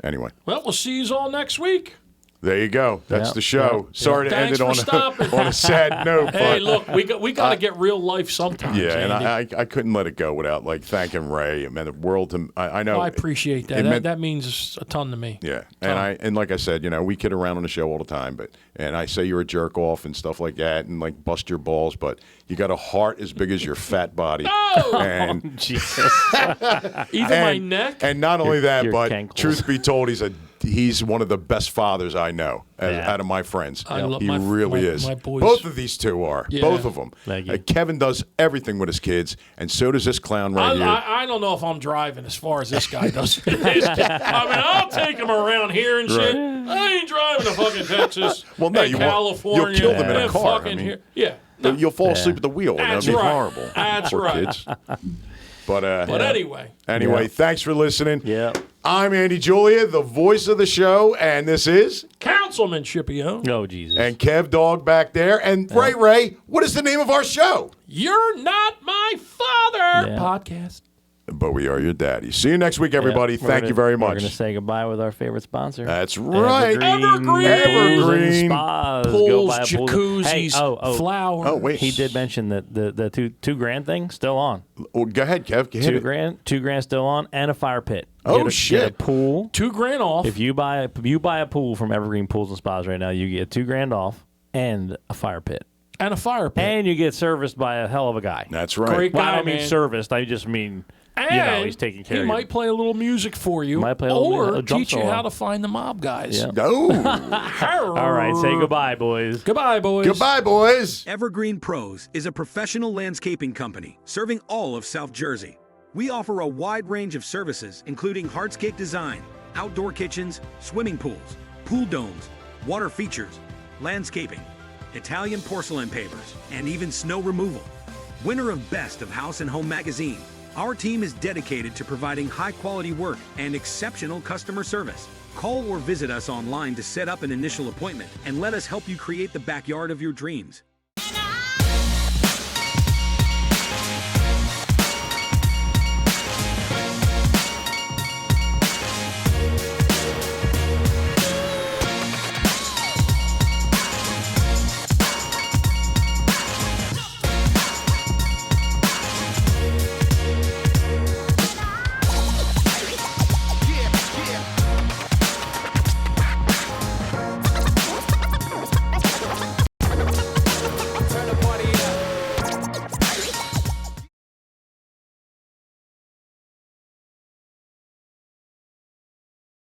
A: Anyway.
C: Well, we'll see you all next week.
A: There you go. That's the show. Sorry to end it
C: Thanks
A: on on a sad note.
C: Hey,
A: but,
C: look, we got to get real life sometimes.
A: yeah, and
C: Andy.
A: I couldn't let it go without like thanking Ray. It meant the world to. I know.
C: I appreciate that.
A: it meant-
C: That means a ton to me.
A: Yeah, and like I said, you know, we kid around on the show all the time, and I say you're a jerk off and stuff like that, and like bust your balls, but you got a heart as big as your fat body. And
B: Jesus.
C: Even my neck.
A: And not only that,
B: your
A: but
B: cankles.
A: truth be told, he's one of the best fathers I know out of my friends.
C: I love
A: he
C: my-
A: really
C: my-
A: is.
C: my boys.
A: Both of these two are.
C: Yeah.
A: Both of them.
B: Thank you.
A: Kevin does everything with his kids, and so does this clown right here.
C: I don't know if I'm driving as far as this guy does. I mean, I'll take him around here and shit. I ain't driving to fucking Texas.
A: Well, no,
C: and
A: you won't.
C: California.
A: You'll kill them in a
C: and
A: car,
C: fucking
A: I mean.
C: here. Yeah. No.
A: You'll fall asleep at the wheel, and
C: That's
A: that'll be
C: right.
A: horrible.
C: That's
A: Poor
C: right.
A: kids. But
C: anyway.
B: Yeah.
A: Thanks for listening.
B: Yeah.
A: I'm Andy Julia, the voice of the show, and this is
C: Councilman Scipio.
B: Oh, Jesus.
A: and Kev Dog back there. And Ray, what is the name of our show?
C: You're not my father.
B: Yeah.
C: Podcast.
A: But we are your daddy. See you next week, everybody.
B: Yeah,
A: Thank you very
B: We're going to
A: much.
B: say goodbye with our favorite sponsor.
A: That's right.
C: Evergreen.
B: Pools and
A: Evergreen.
B: Spas. Go
C: Pools,
B: buy a pool.
C: jacuzzis,
B: Hey,
C: flowers.
A: Oh, wait.
B: He did mention that the $2,000 thing still on.
A: Oh, go ahead, Kev. Hit it.
B: $2,000 still on, and a fire pit.
A: Oh,
B: Get a
A: shit.
B: pool.
C: $2,000 off.
B: If you buy a pool from Evergreen Pools and Spas right now, you get $2,000 off and a fire pit,
C: and a fire pit.
B: and you get serviced by a hell of a guy.
A: That's right.
C: Great
B: Well, I
C: guy,
B: don't mean
C: man.
B: serviced. I just mean
C: And
B: he's taking care
C: he
B: of you.
C: might play a little music for you,
B: Might play a little
C: or
B: music, a drum
C: teach you
B: solo.
C: how to find the mob guys.
B: Yeah.
A: No.
B: All right, say goodbye, boys.
C: Goodbye, boys.
A: Goodbye, boys.
D: Evergreen Pros is a professional landscaping company serving all of South Jersey. We offer a wide range of services, including hardscape design, outdoor kitchens, swimming pools, pool domes, water features, landscaping, Italian porcelain pavers, and even snow removal. Winner of Best of House and Home magazine, our team is dedicated to providing high-quality work and exceptional customer service. Call or visit us online to set up an initial appointment and let us help you create the backyard of your dreams.